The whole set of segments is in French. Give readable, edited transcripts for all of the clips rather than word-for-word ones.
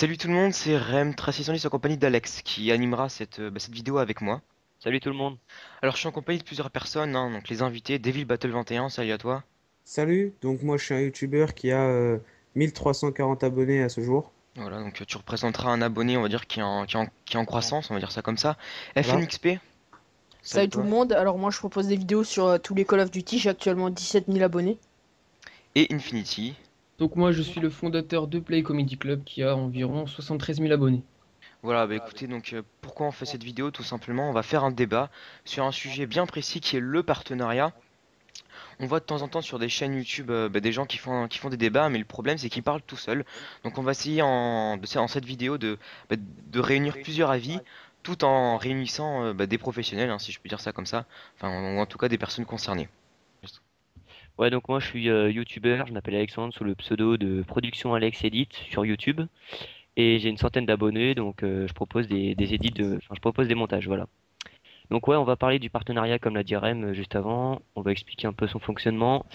Salut tout le monde, c'est Rem310 en compagnie d'Alex qui animera cette vidéo avec moi. Salut tout le monde. Alors je suis en compagnie de plusieurs personnes, hein, donc les invités, Devil Battle 21, salut à toi. Salut, donc moi je suis un youtubeur qui a 1340 abonnés à ce jour. Voilà, donc tu représenteras un abonné, on va dire, qui est en croissance, on va dire ça comme ça. Voilà. FNXP, salut Salut tout toi. le monde, alors moi je propose des vidéos sur tous les Call of Duty, j'ai actuellement 17 000 abonnés. Et Infinity. Donc moi je suis le fondateur de Play Comedy Club qui a environ 73 000 abonnés. Voilà, bah écoutez, donc pourquoi on fait cette vidéo? Tout simplement, on va faire un débat sur un sujet bien précis qui est le partenariat. On voit de temps en temps sur des chaînes YouTube des gens qui font des débats, mais le problème c'est qu'ils parlent tout seuls. Donc on va essayer en cette vidéo de réunir plusieurs avis, tout en réunissant des professionnels, hein, si je peux dire ça comme ça, enfin, ou en tout cas des personnes concernées. Ouais, donc moi je suis youtubeur, je m'appelle Alexandre sous le pseudo de Production Alex Edit sur YouTube et j'ai une centaine d'abonnés donc je propose des edits enfin je propose des montages, voilà. Donc ouais, on va parler du partenariat comme l'a dit Rem juste avant, on va expliquer un peu son fonctionnement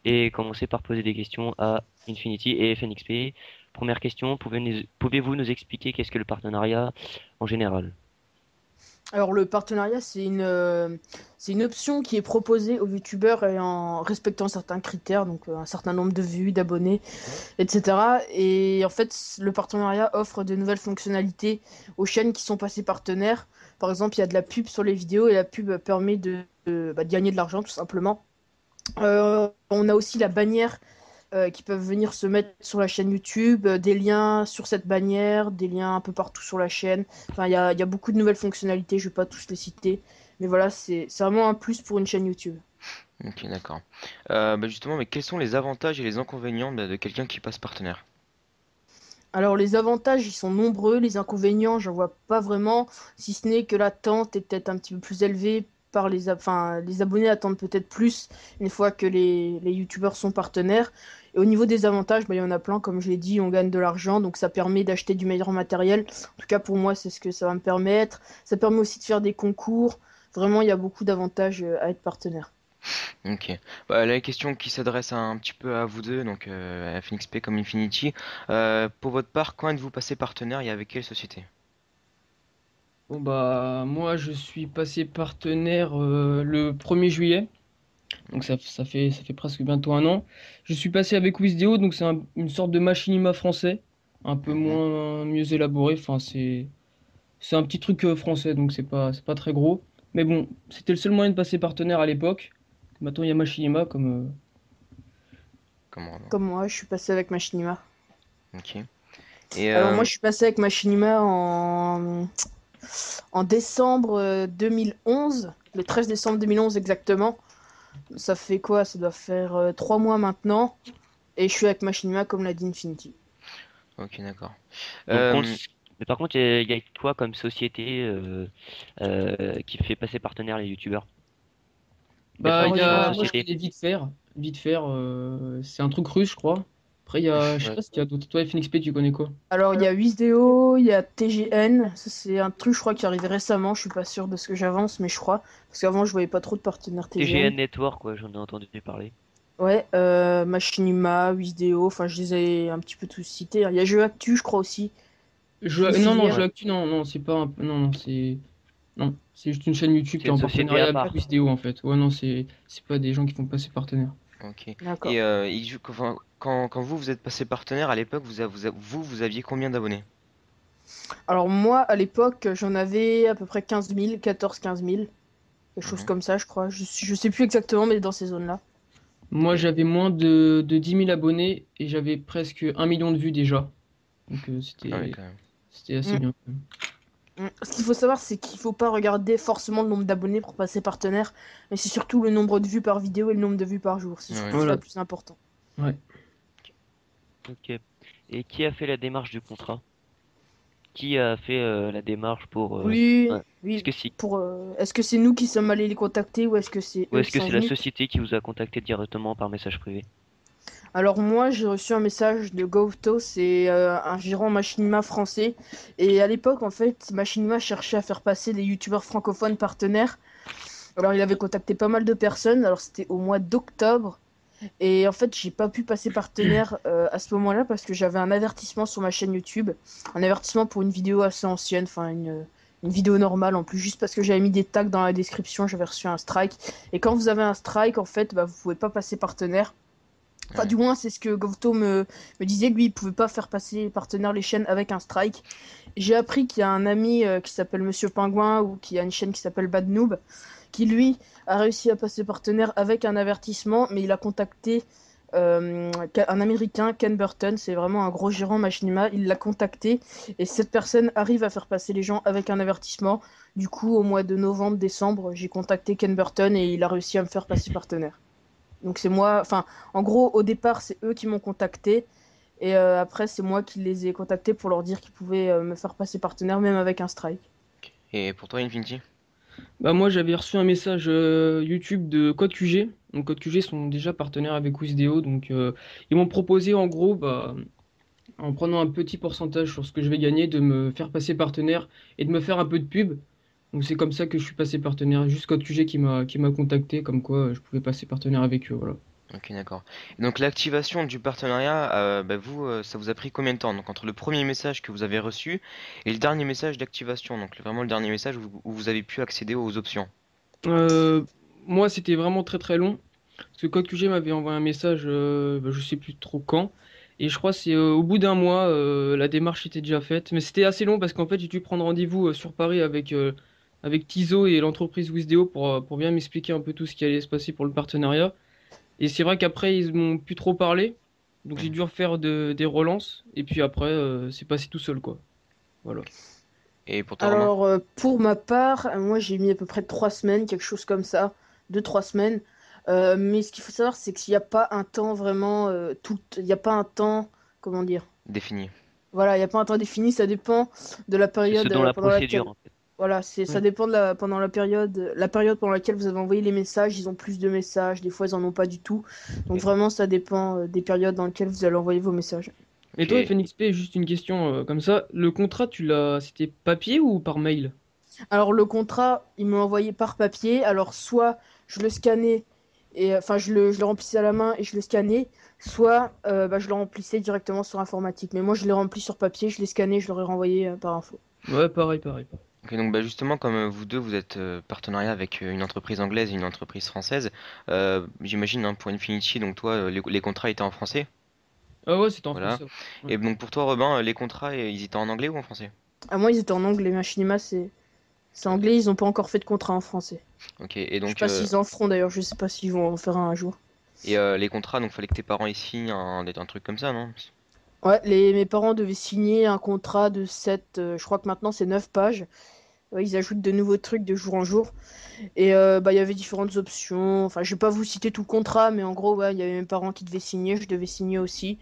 et commencer par poser des questions à Infinity et FNXP. Première question, pouvez-vous nous expliquer qu'est-ce que le partenariat en général? Alors le partenariat c'est une option qui est proposée aux youtubeurs et en respectant certains critères, donc un certain nombre de vues, d'abonnés, etc. Et en fait le partenariat offre de nouvelles fonctionnalités aux chaînes qui sont passées partenaires. Par exemple il y a de la pub sur les vidéos et la pub permet de gagner de l'argent tout simplement. On a aussi la bannière qui peuvent venir se mettre sur la chaîne YouTube, des liens sur cette bannière, des liens un peu partout sur la chaîne. Enfin, il y a beaucoup de nouvelles fonctionnalités, je vais pas tous les citer. Mais voilà, c'est vraiment un plus pour une chaîne YouTube. Ok, d'accord. Justement, mais quels sont les avantages et les inconvénients de quelqu'un qui passe partenaire? Alors les avantages, ils sont nombreux, les inconvénients, j'en vois pas vraiment, si ce n'est que l'attente est peut-être un petit peu plus élevée par enfin, les abonnés attendent peut-être plus une fois que les youtubeurs sont partenaires. Et au niveau des avantages, il y en a plein, comme je l'ai dit, on gagne de l'argent, donc ça permet d'acheter du meilleur matériel. En tout cas pour moi, c'est ce que ça va me permettre. Ça permet aussi de faire des concours. Vraiment, il y a beaucoup d'avantages à être partenaire. Ok. Bah, la question qui s'adresse un petit peu à vous deux, donc à FNXP comme Infinity. Pour votre part, quand êtes-vous passé partenaire et avec quelle société? Bon bah moi je suis passé partenaire le 1er juillet, donc ça fait presque bientôt un an. Je suis passé avec Wisdeo, donc c'est une sorte de machinima français, un peu Mhm. moins mieux élaboré, enfin c'est un petit truc français, donc c'est pas très gros. Mais bon, c'était le seul moyen de passer partenaire à l'époque. Maintenant il y a machinima comme Comment? Comme moi, je suis passé avec Machinima. Ok. Et Alors moi, je suis passé avec Machinima en décembre 2011, le 13 décembre 2011 exactement. Ça fait quoi? Ça doit faire 3 mois maintenant. Et je suis avec Machinima comme l'a dit Infinity. ok, d'accord. Donc, Euh, mais par contre, il y a quoi comme société qui fait passer partenaire les youtubeurs? Il y a bah, trois Alors il y différentes a, moi je sociétés. connais vite faire. Vite faire, c'est un truc russe, je crois. Après, je sais ouais. pas s'il y a d'autres. Toi, FNXP, tu connais quoi? alors il y a Wisdeo, il y a TGN. Ça, c'est un truc, je crois, qui est arrivé récemment. Je suis pas sûr de ce que j'avance, mais je crois. Parce qu'avant, je voyais pas trop de partenaires TGN. TGN Network, ouais, j'en ai entendu parler. Ouais, Machinima, Wisdeo, enfin je les ai un petit peu tous cités. Il y a Jeux Actu, je crois aussi, qui est une Non, non, filière. Ouais, Jeux Actu, non, non, c'est pas non, non, c'est. Non, c'est juste une chaîne YouTube c'est qui est une en société partenariat à avec part. Wisdeo, en fait. Ouais, non, c'est pas des gens qui font passer partenaire. Ok. D'accord. Quand vous êtes passé partenaire à l'époque, vous aviez combien d'abonnés? Alors moi, à l'époque, j'en avais à peu près 15 000, 14-15 000, quelque chose Mhm. comme ça, je crois. Je sais plus exactement, mais dans ces zones-là. Moi, Et j'avais moins de 10 000 abonnés et j'avais presque 1 million de vues déjà. Donc, ah oui, quand même. c'était assez Mm, bien. Ce qu'il faut savoir, c'est qu'il faut pas regarder forcément le nombre d'abonnés pour passer partenaire, mais c'est surtout le nombre de vues par vidéo et le nombre de vues par jour. C'est Ouais, surtout ça Voilà. le plus important. Ouais. Ok. Et qui a fait la démarche du contrat? Qui a fait la démarche pour... Oui, ouais. Est-ce oui. que c'est Est-ce que c'est nous qui sommes allés les contacter ou est-ce que c'est ou eux est-ce qui que sont c'est la venus? société qui vous a contacté directement par message privé? Alors moi, j'ai reçu un message de Gouto, c'est un gérant Machinima français. Et à l'époque, en fait, Machinima cherchait à faire passer des youtubeurs francophones partenaires. Alors il avait contacté pas mal de personnes, alors c'était au mois d'octobre. Et en fait, j'ai pas pu passer partenaire à ce moment-là parce que j'avais un avertissement sur ma chaîne YouTube. Un avertissement pour une vidéo assez ancienne, enfin une vidéo normale en plus, juste parce que j'avais mis des tags dans la description, j'avais reçu un strike. Et quand vous avez un strike, en fait, bah, vous pouvez pas passer partenaire. Enfin, Ouais. du moins, c'est ce que Govto me disait. Lui, il pouvait pas faire passer partenaire les chaînes avec un strike. J'ai appris qu'il y a un ami qui s'appelle Monsieur Pingouin ou qui a une chaîne qui s'appelle Bad Noob, qui lui a réussi à passer partenaire avec un avertissement, mais il a contacté un Américain, Ken Burton, c'est vraiment un gros gérant Machinima. Il l'a contacté et cette personne arrive à faire passer les gens avec un avertissement. Du coup, au mois de novembre-décembre, j'ai contacté Ken Burton et il a réussi à me faire passer partenaire. Donc c'est moi, enfin, en gros, au départ, c'est eux qui m'ont contacté. Et après, c'est moi qui les ai contactés pour leur dire qu'ils pouvaient me faire passer partenaire, même avec un strike. Et pour toi, Infinity? Bah moi j'avais reçu un message YouTube de Code QG. Donc Code QG sont déjà partenaires avec Wisdeo. Donc ils m'ont proposé en gros, bah, en prenant un petit pourcentage sur ce que je vais gagner, de me faire passer partenaire et de me faire un peu de pub. Donc c'est comme ça que je suis passé partenaire. Juste Code QG qui m'a contacté comme quoi je pouvais passer partenaire avec eux. Voilà. Ok, d'accord. Et donc l'activation du partenariat, bah, vous, ça vous a pris combien de temps? Donc entre le premier message que vous avez reçu et le dernier message d'activation, donc vraiment le dernier message où vous avez pu accéder aux options. Euh, Moi c'était vraiment très très long. Parce que Code QG m'avait envoyé un message, bah, je sais plus trop quand. Et je crois que c'est au bout d'un mois, la démarche était déjà faite. Mais c'était assez long parce qu'en fait, j'ai dû prendre rendez-vous sur Paris avec Tizo et l'entreprise Wisdeo pour bien m'expliquer un peu tout ce qui allait se passer pour le partenariat. Et c'est vrai qu'après, ils m'ont plus trop parlé. Donc j'ai Mhm. dû refaire des relances. Et puis après, c'est passé tout seul, quoi. Voilà. Et pour toi, Romain? Alors, pour ma part, moi j'ai mis à peu près 3 semaines, quelque chose comme ça, 2, 3 semaines. Mais ce qu'il faut savoir, c'est qu'il n'y a pas un temps vraiment, il n'y a pas un temps, comment dire, Défini. voilà, il n'y a pas un temps défini, ça dépend de la C'est période selon la pendant procédure, laquelle, en fait. voilà, ça Ouais. dépend pendant la période pendant laquelle vous avez envoyé les messages, ils ont plus de messages, des fois ils en ont pas du tout. Donc Ok. vraiment, ça dépend des périodes dans lesquelles vous allez envoyer vos messages. Et Ok. toi, FNXP, juste une question comme ça. Le contrat, c'était papier ou par mail? Alors le contrat, il me envoyé par papier. Alors soit je le scannais et enfin je le remplissais à la main et je le scannais, soit bah, je le remplissais directement sur informatique. Mais moi je l'ai rempli sur papier, je l'ai scanné, je l'aurais renvoyé par info. Ouais, pareil, pareil. Ok, donc bah justement, comme vous deux, vous êtes partenariat avec une entreprise anglaise et une entreprise française, j'imagine hein, pour Infinity, donc toi, les contrats étaient en français, Ah ouais, c'était en voilà. français. Ouais. Et donc pour toi, Robin, les contrats, ils étaient en anglais ou en français? À moi ils étaient en anglais, Machinima c'est Ok. anglais, ils ont pas encore fait de contrat en français. Ok. Et Je sais donc, pas s'ils en feront d'ailleurs, je sais pas s'ils vont en faire un jour. les contrats, donc fallait que tes parents ils signent un truc comme ça, non? Ouais, mes parents devaient signer un contrat de 7, je crois que maintenant c'est 9 pages. Ouais, ils ajoutent de nouveaux trucs de jour en jour. Et bah, il y avait différentes options. Enfin, je vais pas vous citer tout le contrat, mais en gros, ouais, il y avait mes parents qui devaient signer, je devais signer aussi.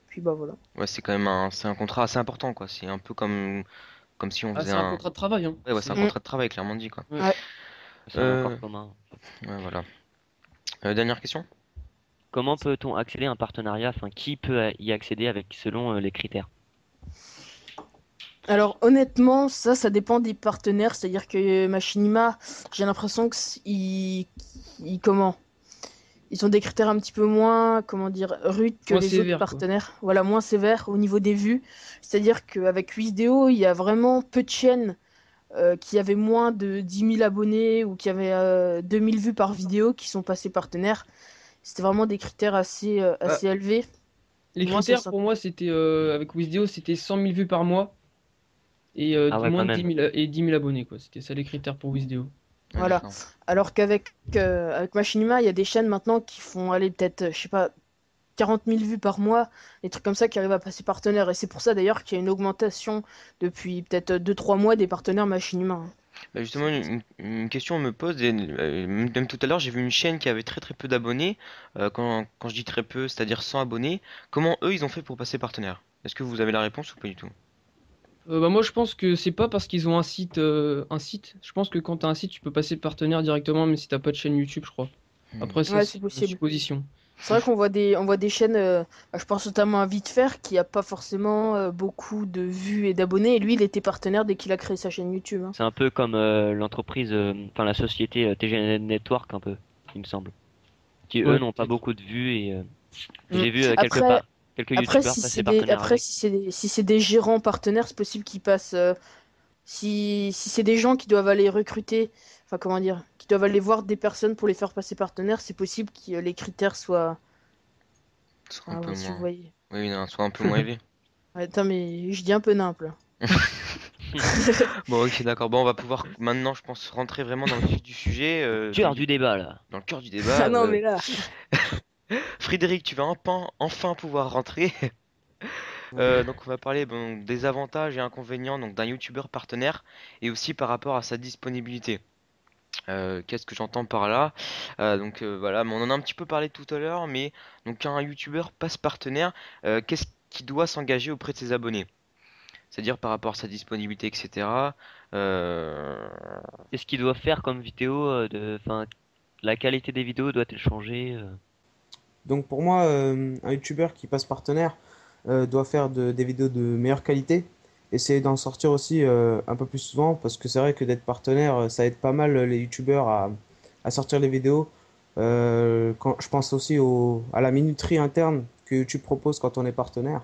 Puis bah voilà. Ouais, c'est quand même c'est un contrat assez important, quoi. C'est un peu comme si on Ah, faisait c'est un un, contrat de travail, hein. ouais, c'est un Mm. contrat de travail, clairement dit, quoi. Ouais. Ouais. C'est un Euh, accord commun. ouais, voilà. Dernière question? Comment peut-on accéder à un partenariat? Enfin, qui peut y accéder avec selon les critères? Alors honnêtement, ça dépend des partenaires. C'est-à-dire que Machinima, j'ai l'impression que comment? Ils ont des critères un petit peu moins, comment dire, rudes que Moins les autres sévère, quoi. partenaires. Voilà, moins sévères au niveau des vues. C'est-à-dire qu'avec Wisdeo, il y a vraiment peu de chaînes qui avaient moins de 10 000 abonnés ou qui avaient 2 000 vues par vidéo qui sont passés partenaires. C'était vraiment des critères Bah, assez élevés. les Moi, ça, critères ça... pour moi, c'était avec Wisdeo, c'était 100 000 vues par mois et Ah ouais, moins quand de 10 même. 000, et 10 000 abonnés, quoi. C'était ça les critères pour Wisdeo. Ouais, Voilà. d'accord. Alors qu'avec avec Machinima, il y a des chaînes maintenant qui font aller peut-être, je sais pas, 40 000 vues par mois, des trucs comme ça qui arrivent à passer partenaire. Et c'est pour ça d'ailleurs qu'il y a une augmentation depuis peut-être 2, 3 mois des partenaires Machinima, hein. Bah justement, C'est pour ça. une question me pose, et, même tout à l'heure, j'ai vu une chaîne qui avait très très peu d'abonnés. Quand je dis très peu, c'est-à-dire 100 abonnés. Comment eux, ils ont fait pour passer partenaire? Est-ce que vous avez la réponse ou pas du tout? Bah, moi, je pense que c'est pas parce qu'ils ont un site, un site. Je pense que quand t'as un site, tu peux passer partenaire directement, mais si t'as pas de chaîne YouTube, je crois. Hmm. Après, ça, Ouais, c'est c'est une possible. supposition. C'est vrai on voit des chaînes, je pense notamment à Vitefer, qui a pas forcément beaucoup de vues et d'abonnés. Et lui, il était partenaire dès qu'il a créé sa chaîne YouTube, hein. C'est un peu comme l'entreprise, enfin la société TGN Network un peu, il me semble. qui eux Ouais, n'ont pas peut-être. beaucoup de vues et Mm. j'ai vu Après, quelques après, youtubeurs si passer c'est des, partenaire après, avec. si c'est des gérants partenaires, c'est possible qu'ils passent. Si c'est des gens qui doivent aller recruter, enfin comment dire, qui doivent aller voir des personnes pour les faire passer partenaires, c'est possible que les critères soient. Ce sera un Ah peu ouais, si vous moins. voyez. Oui, non, soit un peu moins élevé. Ouais, attends, mais je dis un peu nimple, là. Bon, ok, d'accord. Bon, on va pouvoir maintenant, je pense, rentrer vraiment dans le vif du sujet, Cœur du débat là. dans le cœur du Ah débat. non, mais là. Frédéric, tu vas enfin pouvoir rentrer. Oui. Donc, on va parler bon, des avantages et inconvénients donc d'un youtubeur partenaire et aussi par rapport à sa disponibilité. Qu'est-ce que j'entends par là? Voilà, mais on en a un petit peu parlé tout à l'heure, mais donc un youtubeur passe partenaire, qu'est-ce qu'il doit s'engager auprès de ses abonnés? C'est-à-dire par rapport à sa disponibilité, etc. Euh, Qu'est-ce qu'il doit faire comme vidéo enfin, la qualité des vidéos doit-elle changer Donc pour moi, un YouTuber qui passe partenaire doit faire des vidéos de meilleure qualité. Essayer d'en sortir aussi un peu plus souvent parce que c'est vrai que d'être partenaire, ça aide pas mal les YouTubers à sortir les vidéos. Je pense aussi à la minuterie interne que YouTube propose quand on est partenaire.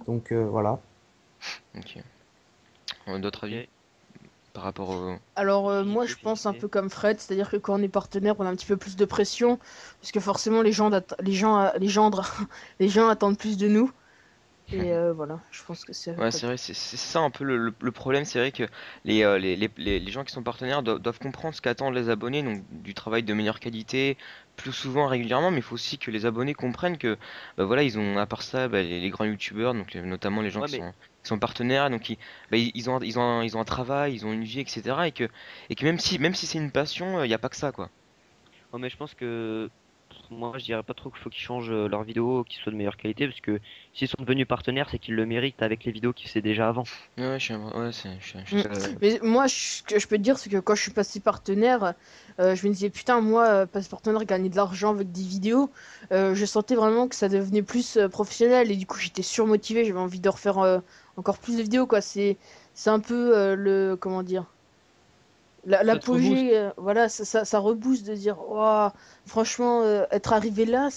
Donc voilà. ok. D'autres avis Ok. par rapport au... Alors moi Facilité, je pense un qualité. peu comme Fred, c'est-à-dire que quand on est partenaire, on a un petit peu plus de pression, parce que forcément les gens attendent plus de nous. Et voilà, je pense que c'est à peu Ouais, près c'est tout. vrai, c'est ça un peu le problème, c'est vrai que les gens qui sont partenaires doivent comprendre ce qu'attendent les abonnés, donc du travail de meilleure qualité, plus souvent régulièrement, mais il faut aussi que les abonnés comprennent que, bah voilà, ils ont, à part ça, bah, les grands youtubeurs, donc notamment les gens Ouais, mais qui sont partenaires, donc bah, ils ont un travail, ils ont une vie, etc. Et que même si c'est une passion, il n'y a pas que ça, quoi. Ouais, mais je pense que moi je dirais pas trop qu'il faut qu'ils changent leurs vidéos, qu'ils soient de meilleure qualité, parce que s'ils sont devenus partenaires, c'est qu'ils le méritent avec les vidéos qu'ils faisaient déjà avant. Ouais, je suis Mm. d'accord. Mais moi, ce que je peux te dire, c'est que quand je suis passé partenaire, je me disais, putain, moi, passer partenaire, gagner de l'argent avec des vidéos, je sentais vraiment que ça devenait plus professionnel et du coup, j'étais surmotivé, j'avais envie de refaire encore plus de vidéos, quoi. C'est un peu comment dire, Ça te rebooste. l'apogée, voilà, ça rebooste de dire, ouah, franchement, être arrivé là,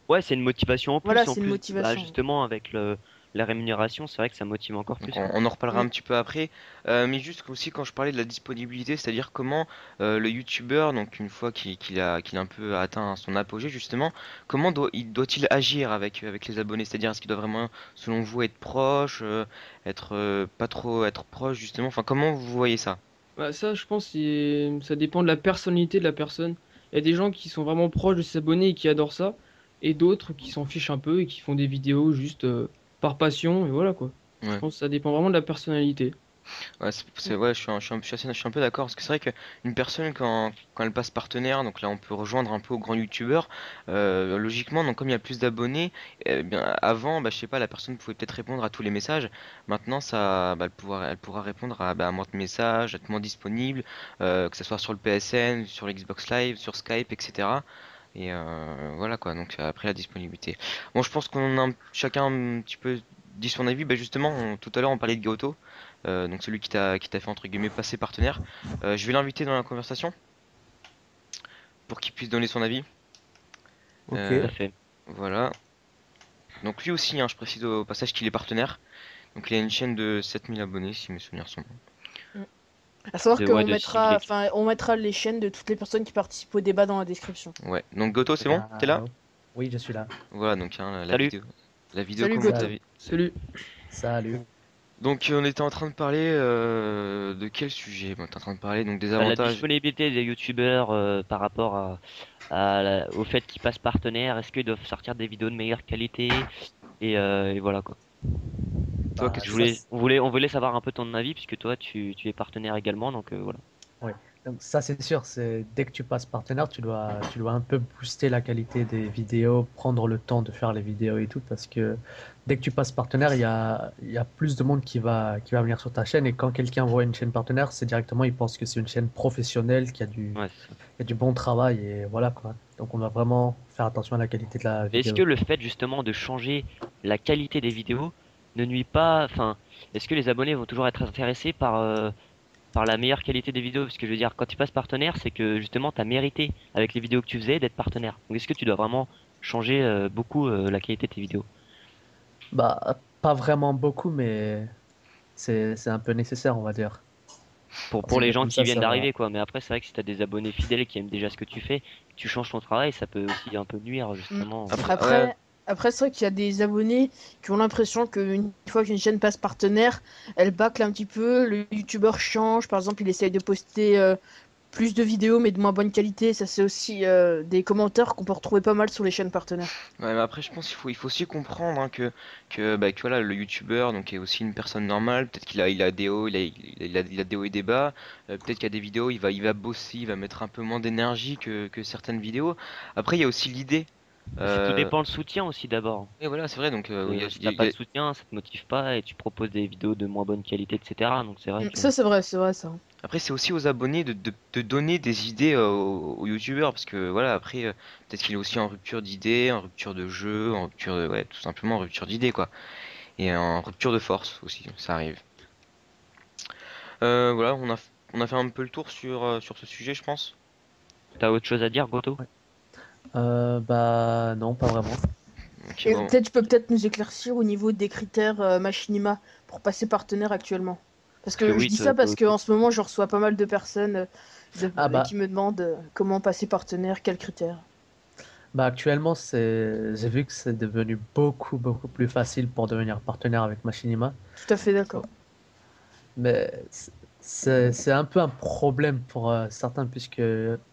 Ouais, c'est une motivation en voilà, plus, et en c'est une plus, bah, motivation. justement avec la rémunération, c'est vrai que ça motive encore Donc plus, quoi. on en reparlera Mm. un petit peu après. Mais juste aussi quand je parlais de la disponibilité, c'est-à-dire comment le youtubeur, donc une fois qu'il a un peu atteint son apogée justement, comment doit-il agir avec les abonnés? C'est-à-dire est-ce qu'il doit vraiment, selon vous, être proche, être pas trop être proche justement? Enfin, comment vous voyez ça? Bah, ça, je pense, ça dépend de la personnalité de la personne. Il y a des gens qui sont vraiment proches de ses abonnés et qui adorent ça, et d'autres qui s'en fichent un peu et qui font des vidéos juste par passion, et voilà quoi. Je Ouais. pense que ça dépend vraiment de la personnalité. Ouais, ouais, je suis un peu d'accord parce que c'est vrai qu'une personne quand elle passe partenaire, donc là on peut rejoindre un peu aux grands youtubeurs, logiquement, donc comme il y a plus d'abonnés, eh bien avant, bah, je sais pas, la personne pouvait peut-être répondre à tous les messages. Maintenant, ça, bah, elle pourra répondre à moins de messages, être moins disponible, que ce soit sur le PSN, sur l'Xbox Live, sur Skype, etc. Et voilà quoi, donc après la disponibilité. Bon, je pense qu'on a chacun un petit peu dit son avis. Bah, justement, tout à l'heure on parlait de Gaoto, donc celui qui t'a fait entre guillemets passer partenaire. Je vais l'inviter dans la conversation pour qu'il puisse donner son avis. Ok. Tout Euh, à fait. voilà. Donc lui aussi, hein, je précise au passage qu'il est partenaire. Donc il a une chaîne de 7000 abonnés si mes souvenirs sont bons. Mm. À savoir Ouais, qu'on de 6000 mettra, et enfin, on mettra les chaînes de toutes les personnes qui participent au débat dans la description. Ouais. Donc Goto, Eh c'est bon? bien, T'es là? oui, je suis là. Voilà, donc hein, la Salut. vidéo. La vidéo Salut commence. Goto. Salut. Salut. Salut. Donc on était en train de parler de quel sujet? Bon, t'es en train de parler donc des Bah, la avantages. disponibilité des youtubeurs par rapport au fait qu'ils passent partenaire, est-ce qu'ils doivent sortir des vidéos de meilleure qualité et voilà quoi. Toi, Bah, qu'est-ce que tu... On voulait savoir un peu ton avis puisque toi tu es partenaire également donc voilà. oui. Donc ça, c'est sûr. C'est dès que tu passes partenaire, tu dois un peu booster la qualité des vidéos, prendre le temps de faire les vidéos et tout, parce que dès que tu passes partenaire, il y a plus de monde qui va venir sur ta chaîne. Et quand quelqu'un voit une chaîne partenaire, c'est directement, il pense que c'est une chaîne professionnelle, Ouais, c'est ça. qui a du bon travail et voilà quoi. Donc on va vraiment faire attention à la qualité de la Mais est-ce vidéo. que le fait justement de changer la qualité des vidéos ne nuit pas, enfin, est-ce que les abonnés vont toujours être intéressés par par la meilleure qualité des vidéos, parce que je veux dire, quand tu passes partenaire, c'est que justement tu as mérité avec les vidéos que tu faisais d'être partenaire. Donc est-ce que tu dois vraiment changer beaucoup la qualité de tes vidéos? Bah, pas vraiment beaucoup, mais c'est un peu nécessaire, on va dire. Parce Pour les que gens comme qui ça, viennent ça va. d'arriver, quoi. Mais après, c'est vrai que si tu as des abonnés fidèles qui aiment déjà ce que tu fais, tu changes ton travail, ça peut aussi un peu nuire, Mm. justement. Après, ouais, Après, c'est vrai qu'il y a des abonnés qui ont l'impression qu'une fois qu'une chaîne passe partenaire, elle bâcle un petit peu, le youtubeur change, par exemple, il essaye de poster plus de vidéos mais de moins bonne qualité, ça c'est aussi des commentaires qu'on peut retrouver pas mal sur les chaînes partenaires. ouais, mais après, je pense qu'il faut aussi comprendre hein, que voilà, le youtubeur donc est aussi une personne normale. Peut-être il a des hauts, il a des hauts et des bas. Peut-être qu'il y a des vidéos, il va bosser, il va mettre un peu moins d'énergie que certaines vidéos. Après, il y a aussi l'idée. Et puis tout Euh, dépend le soutien aussi d'abord. et voilà, c'est vrai. Donc, Si t'as pas de soutien, ça te motive pas et tu proposes des vidéos de moins bonne qualité, etc. Donc c'est vrai que. Ça c'est vrai ça. après, c'est aussi aux abonnés de donner des idées aux youtubeurs parce que voilà, après, peut-être qu'il est aussi en rupture d'idées, en rupture de jeu, en rupture de, ouais, tout simplement en rupture d'idées quoi. Et en rupture de force aussi, ça arrive. Voilà, on a fait un peu le tour sur ce sujet, je pense. T'as autre chose à dire, Goto? Ouais. Bah, non, pas vraiment. Ok, Et bon. peut-être tu peux peut-être nous éclaircir au niveau des critères Machinima pour passer partenaire actuellement. Parce Parce que que je oui, dis ça parce Goto. qu'en ce moment je reçois pas mal de personnes Ah qui me demandent comment passer partenaire, quels critères. bah actuellement, j'ai vu que c'est devenu beaucoup plus facile pour devenir partenaire avec Machinima. Tout à fait d'accord. Mais c'est un peu un problème pour certains puisque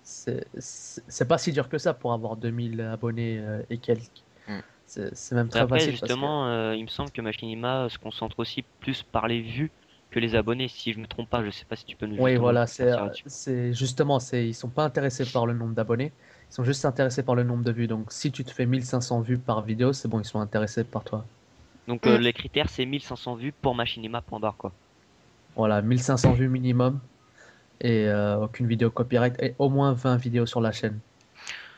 c'est pas si dur que ça pour avoir 2000 abonnés et quelques. Hmm. C'est même Mais très après, facile parce que justement, il me semble que Machinima se concentre aussi plus par les vues que les abonnés, si je me trompe pas. Je sais pas si tu peux nous oui, justement nous voilà, éclaircir là-dessus. c'est justement, ils sont pas intéressés par le nombre d'abonnés, ils sont juste intéressés par le nombre de vues. Donc si tu te fais 1500 vues par vidéo, c'est bon, ils sont intéressés par toi. Donc Mm. les critères, c'est 1500 vues pour Machinima, point barre, quoi. Voilà, 1500 vues minimum et aucune vidéo copyright et au moins 20 vidéos sur la chaîne.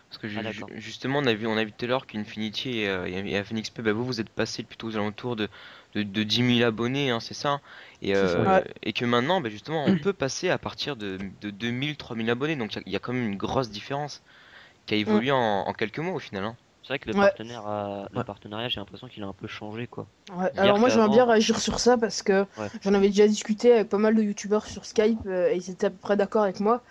Parce que Ah d'accord. justement, on a vu tout à l'heure qu'Infinity et FNXP, bah, vous êtes passé plutôt aux alentours de 10 000 abonnés, hein, c'est ça? Hein. C'est ça. Ouais. Et que maintenant, bah, justement, on peut passer à partir de 2000, 3000 abonnés. Donc il y a quand même une grosse différence qui a Mm. évolué en quelques mois au final. Hein. C'est vrai que Ouais. le Ouais. partenariat, j'ai l'impression qu'il a un peu changé, quoi. Ouais. Alors Dire moi j'aimerais bien qu'avant, réagir sur ça parce que ouais. j'en avais déjà discuté avec pas mal de youtubeurs sur Skype et ils étaient à peu près d'accord avec moi.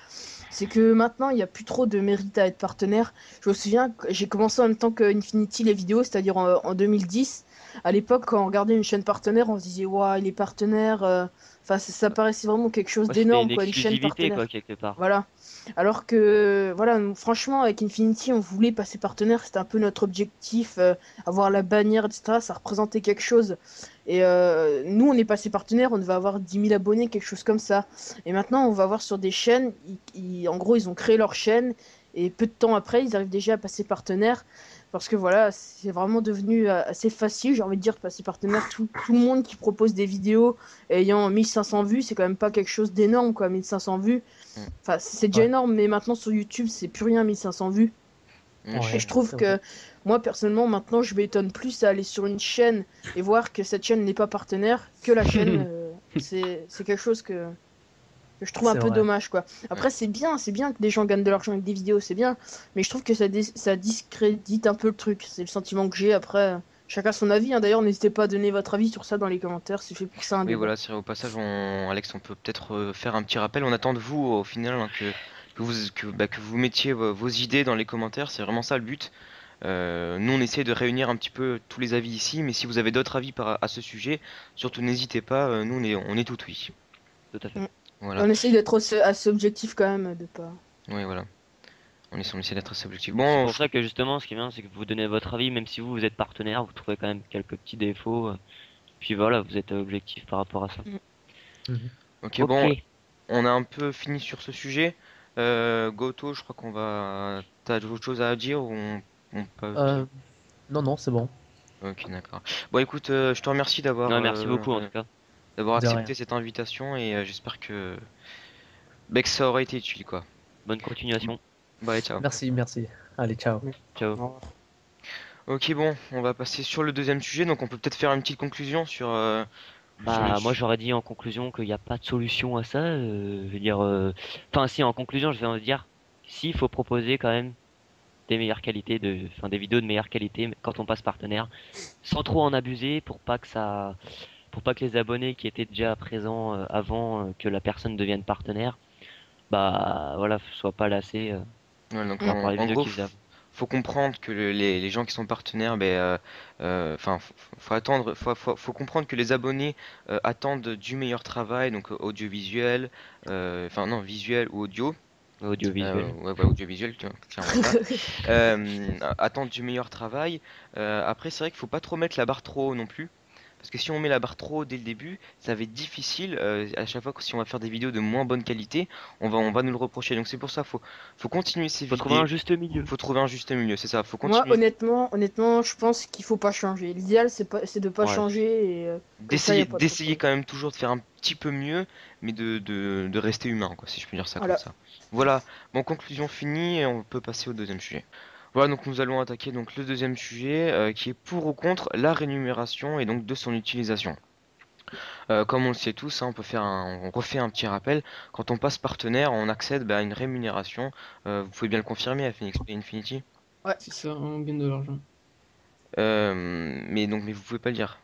C'est que maintenant il n'y a plus trop de mérite à être partenaire. Je me souviens que j'ai commencé en même temps que Infinity les vidéos, c'est-à-dire en 2010. À l'époque, quand on regardait une chaîne partenaire, on se disait waouh, il est partenaire. Enfin, ça paraissait vraiment quelque chose Ouais, c'était d'énorme, une quoi, une chaîne exclusivité, quoi, partenaire. quelque part. Voilà. Alors que, voilà, franchement, avec Infinity, on voulait passer partenaire, c'était un peu notre objectif, avoir la bannière, etc. Ça représentait quelque chose. Et nous, on est passé partenaire, on devait avoir 10 000 abonnés, quelque chose comme ça. Et maintenant, on va voir sur des chaînes, en gros, ils ont créé leur chaîne, et peu de temps après, ils arrivent déjà à passer partenaire. Parce que voilà, c'est vraiment devenu assez facile, j'ai envie de dire, de passer partenaire. Tout le monde qui propose des vidéos ayant 1500 vues, c'est quand même pas quelque chose d'énorme, quoi, 1500 vues. Mm. Enfin, c'est déjà Ouais, énorme, mais maintenant sur YouTube, c'est plus rien 1500 vues. Et Je je ouais, trouve c'est vrai. que moi, personnellement, maintenant, je m'étonne plus à aller sur une chaîne et voir que cette chaîne n'est pas partenaire que la chaîne. C'est quelque chose que je trouve un C'est peu vrai. dommage, quoi. Ouais. Après, c'est bien que des gens gagnent de l'argent avec des vidéos, c'est bien. Mais je trouve que ça discrédite un peu le truc. C'est le sentiment que j'ai. Après, chacun son avis, hein. D'ailleurs, n'hésitez pas à donner votre avis sur ça dans les commentaires. C'est fait pour ça un Oui, débat. voilà, c'est vrai, au passage, Alex, on peut peut-être faire un petit rappel. On attend de vous, au final, hein, que vous mettiez vos idées dans les commentaires. C'est vraiment ça le but. Nous, on essaie de réunir un petit peu tous les avis ici, mais si vous avez d'autres avis à ce sujet, surtout n'hésitez pas. Nous, on est tout oui. Tout à fait. Mm. Voilà. On essaye d'être assez objectif quand même, de pas. Oui, voilà. On essaie d'être assez objectif. C'est Bon, pour ça que justement, ce qui est bien, c'est que vous donnez votre avis, même si vous êtes partenaire, vous trouvez quand même quelques petits défauts. Puis voilà, vous êtes objectif par rapport à ça. Mhm. ok, Ok. bon, on a un peu fini sur ce sujet. Goto, je crois qu'on va. T'as autre chose à dire ou on peut. Euh, non, non, c'est bon. Ok, d'accord. Bon, écoute, je te remercie Ouais, merci beaucoup en tout cas. d'avoir De accepté rien. cette invitation et j'espère que ça aura été utile, quoi. Bonne continuation. Bye, ciao. Merci. Allez, ciao. Ciao. Au revoir. Ok, bon, on va passer sur le deuxième sujet, donc on peut peut-être faire une petite conclusion Bah, moi j'aurais dit en conclusion qu'il n'y a pas de solution à ça. Je veux dire, enfin, si, en conclusion, je vais en dire, si, il faut proposer quand même des meilleures qualités, enfin, des vidéos de meilleure qualité quand on passe partenaire, sans trop en abuser pour pas que les abonnés qui étaient déjà présents avant que la personne devienne partenaire, bah, voilà, soient pas lassés Ouais, donc par rapport à les en vidéos gros, qu'ils faisaient avant. faut comprendre que les gens qui sont partenaires, enfin, faut attendre, faut comprendre que les abonnés attendent du meilleur travail, donc audiovisuel, enfin non, visuel ou audio. Audiovisuel. Ouais, audiovisuel, clairement ça. Attendre du meilleur travail. Après, c'est vrai qu'il faut pas trop mettre la barre trop haut non plus. Parce que si on met la barre trop haut dès le début, ça va être difficile. À chaque fois que si on va faire des vidéos de moins bonne qualité, on va nous le reprocher. Donc c'est pour ça, faut continuer ces Faut trouver vidéos. un juste milieu. Faut trouver un juste milieu, c'est ça. Faut Moi, continuer honnêtement, je pense qu'il faut pas changer. L'idéal, c'est de pas Ouais. changer et comme ça, y a pas de d'essayer problème. quand même toujours de faire un petit peu mieux, mais de rester humain, quoi, si je peux dire ça comme Voilà. ça. Voilà. Bon, conclusion finie, et on peut passer au deuxième sujet. Voilà, donc nous allons attaquer donc le deuxième sujet, qui est pour ou contre la rémunération et donc de son utilisation. Comme on le sait tous, hein, on refait un petit rappel. Quand on passe partenaire, on accède à une rémunération. Vous pouvez bien le confirmer à Phoenix Play Infinity. Ouais. C'est ça, on gagne de l'argent. Mais vous pouvez pas le dire.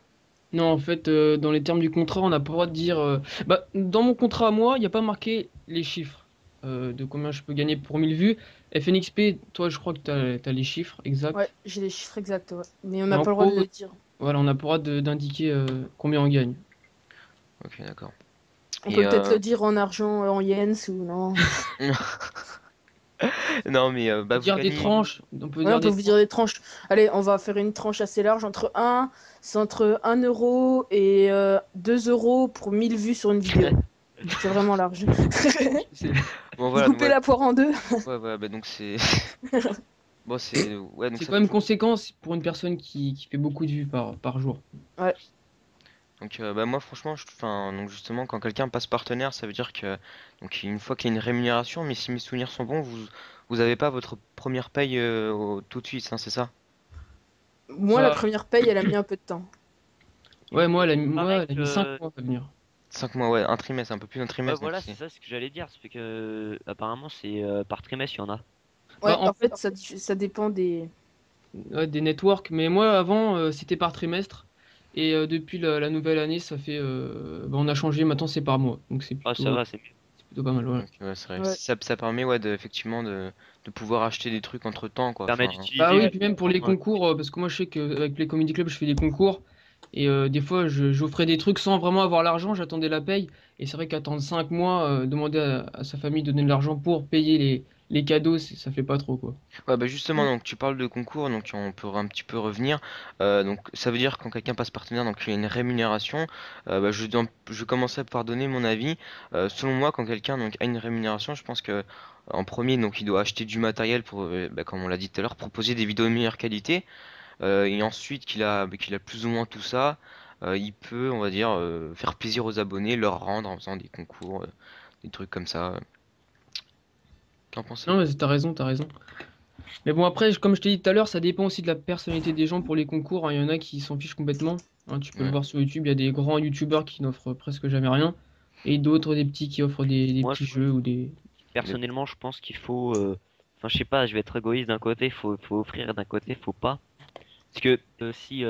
Non, en fait, dans les termes du contrat, on n'a pas le droit de dire. Bah, dans mon contrat à moi, il n'y a pas marqué les chiffres de combien je peux gagner pour 1000 vues. FNXP, toi, je crois que tu as les chiffres exacts. Ouais, j'ai les chiffres exacts, ouais. Mais on Mais n'a en pas le droit de gros, le dire. voilà, on n'a pas le droit d'indiquer combien on gagne. Ok, d'accord. On Et peut peut-être le dire en argent, en yens ou non. non, mais On peut vous dire des gagnez. tranches. On peut Ouais, dire on peut des vous dire des tranches. Allez, on va faire une tranche assez large c'est entre 1 euro et 2 euros pour 1000 vues sur une vidéo. C'est vraiment large. C'est Bon, Vous voilà, coupez la poire en deux. ouais, bah, donc c'est. Bon, c'est. Ouais, donc c'est ça quand même peut. conséquent pour une personne qui fait beaucoup de vues par jour. Ouais. Donc, moi, franchement, enfin, donc justement, quand quelqu'un passe partenaire, ça veut dire que. Donc, une fois qu'il y a une rémunération, mais si mes souvenirs sont bons, vous avez pas votre première paye tout de suite, hein, c'est ça? Moi, la Bah, première paye, elle a mis un peu de temps. ouais, moi, Pareil elle a mis 5 mois à venir. 5 mois, ouais, un trimestre, un peu plus d'un Ouais, trimestre, donc voilà, c'est c'est. ça ce que j'allais dire. C'est que apparemment c'est par trimestre, il y en a. Bah, Ouais, en fait, ça dépend des. ouais, des networks, mais moi avant c'était par trimestre et depuis la nouvelle année ça fait bah, on a changé maintenant c'est par mois donc Ah, ça va, c'est mieux. c'est plutôt pas mal voilà. Donc, ouais, c'est vrai. Ouais. Ça permet, ouais, effectivement, de pouvoir acheter des trucs entre temps, quoi. Ça permet Enfin, Bah d'utiliser oui et puis même pour les justement, concours parce que moi je sais qu'avec les comedy club je fais des concours et des fois j'offrais des trucs sans vraiment avoir l'argent j'attendais la paye et c'est vrai qu'attendre 5 mois demander à sa famille de donner de l'argent pour payer les cadeaux ça fait pas trop quoi. ouais, bah justement, donc tu parles de concours, donc on peut un petit peu revenir. Donc ça veut dire quand quelqu'un passe partenaire, donc il y a une rémunération. Je commencerai par donner mon avis. Selon moi, quand quelqu'un donc a une rémunération, je pense que en premier, donc il doit acheter du matériel pour, comme on l'a dit tout à l'heure, proposer des vidéos de meilleure qualité. Et ensuite qu'il a plus ou moins tout ça, il peut, on va dire, faire plaisir aux abonnés, leur rendre en faisant des concours, des trucs comme ça. Qu'en Non pensez-vous? mais t'as raison. Mais bon, après, comme je t'ai dit tout à l'heure, ça dépend aussi de la personnalité des gens pour les concours, hein. Il y en a qui s'en fichent complètement. Hein, tu peux le Ouais. voir sur YouTube, il y a des grands YouTubeurs qui n'offrent presque jamais rien. Et d'autres, des petits qui offrent des moi petits jeux ou des. personnellement je pense qu'il faut enfin je sais pas, je vais être égoïste d'un côté, faut offrir d'un côté, faut pas. Parce que si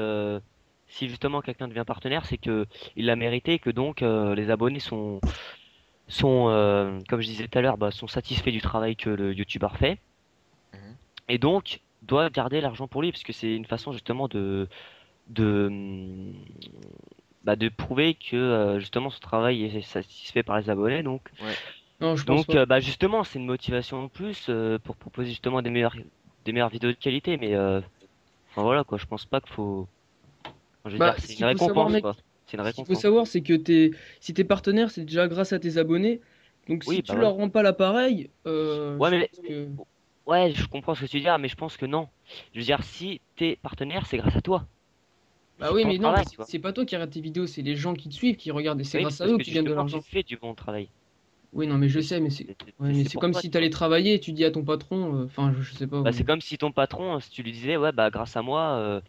justement quelqu'un devient partenaire, c'est que il l'a mérité et que donc les abonnés sont comme je disais tout à l'heure, bah, sont satisfaits du travail que le youtubeur fait Mhm. et donc doivent garder l'argent pour lui parce que c'est une façon justement de de prouver que justement son travail est satisfait par les abonnés Ouais. Non, je pense pas. bah justement c'est une motivation en plus pour proposer justement des meilleures vidéos de qualité mais enfin voilà quoi, je pense pas qu'il faut enfin, je veux Bah, dire c'est ce une qu'il faut savoir, récompense mec, quoi, c'est une ce qu'il faut récompense. savoir, c'est que si t'es partenaire, c'est déjà grâce à tes abonnés. Donc Oui si bah tu voilà. leur rends pas l'appareil, Ouais je mais pense que. ouais je comprends ce que tu veux dire mais je pense que non, je veux dire si t'es partenaire c'est grâce à toi, Bah c'est oui, ton mais non, travail tu vois. c'est pas toi qui regarde tes vidéos, c'est les gens qui te suivent, qui regardent, et c'est Oui mais grâce c'est à parce eux que que tu gagnes de justement tu l'argent. fais du bon travail. Oui, non, mais je C'est sais, mais c'est. Ouais, mais c'est c'est pour comme toi si tu vois. t'allais travailler et tu dis à ton patron, enfin, je sais pas. Bah, c'est comme si ton patron, si tu lui disais, ouais, bah, grâce à moi,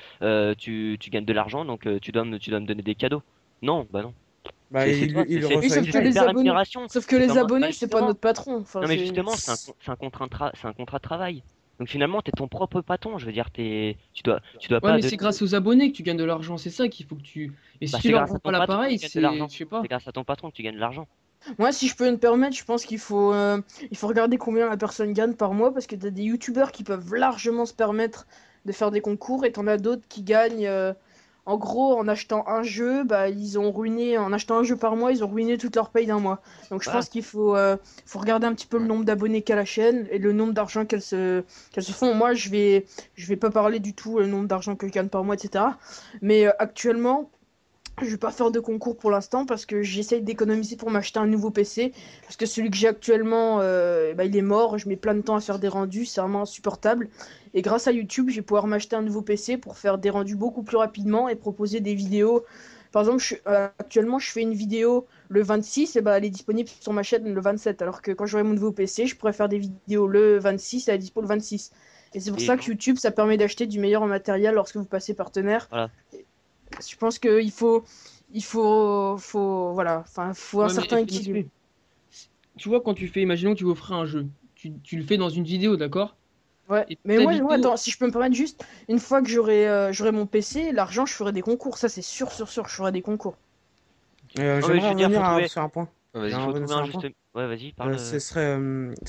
tu gagnes de l'argent, donc tu dois me donner des cadeaux. Non, bah non. Bah, C'est toi, il c'est Oui, reçoit sauf une que paye. les la abonnés, rémunération. sauf que C'est les pas abonnés, c'est pas justement. notre patron. Enfin, Non mais c'est. justement, c'est un contrat c'est un contrat de travail. Donc finalement, t'es ton propre patron. Je veux dire, tu dois Ouais, pas mais c'est grâce aux abonnés que tu gagnes de l'argent, c'est ça qu'il faut que tu. Et si Bah, tu c'est leur grâce vends à pas ton patron que l'appareil, tu gagnes de c'est. l'argent. Je sais pas. C'est grâce à ton patron que tu gagnes de l'argent. Moi, si je peux me permettre, je pense il faut regarder combien la personne gagne par mois parce que t'as des youtubeurs qui peuvent largement se permettre de faire des concours et t'en as d'autres qui gagnent. En gros, en achetant un jeu, bah, ils ont ruiné. En achetant un jeu par mois, ils ont ruiné toute leur paye d'un mois. Donc, je Voilà. pense faut regarder un petit peu le nombre d'abonnés qu'a la chaîne et le nombre d'argent qu'elles se font. Moi, je vais pas parler du tout le nombre d'argent que je gagne par mois, etc. Mais actuellement. Je vais pas faire de concours pour l'instant parce que j'essaye d'économiser pour m'acheter un nouveau PC. Parce que celui que j'ai actuellement, bah, il est mort. Je mets plein de temps à faire des rendus. C'est vraiment insupportable. Et grâce à YouTube, je vais pouvoir m'acheter un nouveau PC pour faire des rendus beaucoup plus rapidement et proposer des vidéos. Par exemple, actuellement, je fais une vidéo le 26 et bah, elle est disponible sur ma chaîne le 27. Alors que quand j'aurai mon nouveau PC, je pourrais faire des vidéos le 26 et elle est dispo le 26. Et c'est pour Et ça que YouTube, ça permet d'acheter du meilleur matériel lorsque vous passez partenaire. voilà. Je pense voilà, enfin, faut un Ouais, mais certain Phoenix équilibre. P, tu vois, quand tu fais, imaginons que tu veux offrir un jeu, tu le fais dans une vidéo, d'accord? Ouais, Et mais ta moi, vidéo. attends, si je peux me permettre juste, une fois que j'aurai mon PC, l'argent, je ferai des concours, ça c'est sûr, sûr, sûr, je ferai des concours. Non mais je J'aimerais veux dire, revenir sur un point. Vas-y. J'aimerais faut revenir trouver sur un un point. juste. Ouais, vas-y, parle. Ce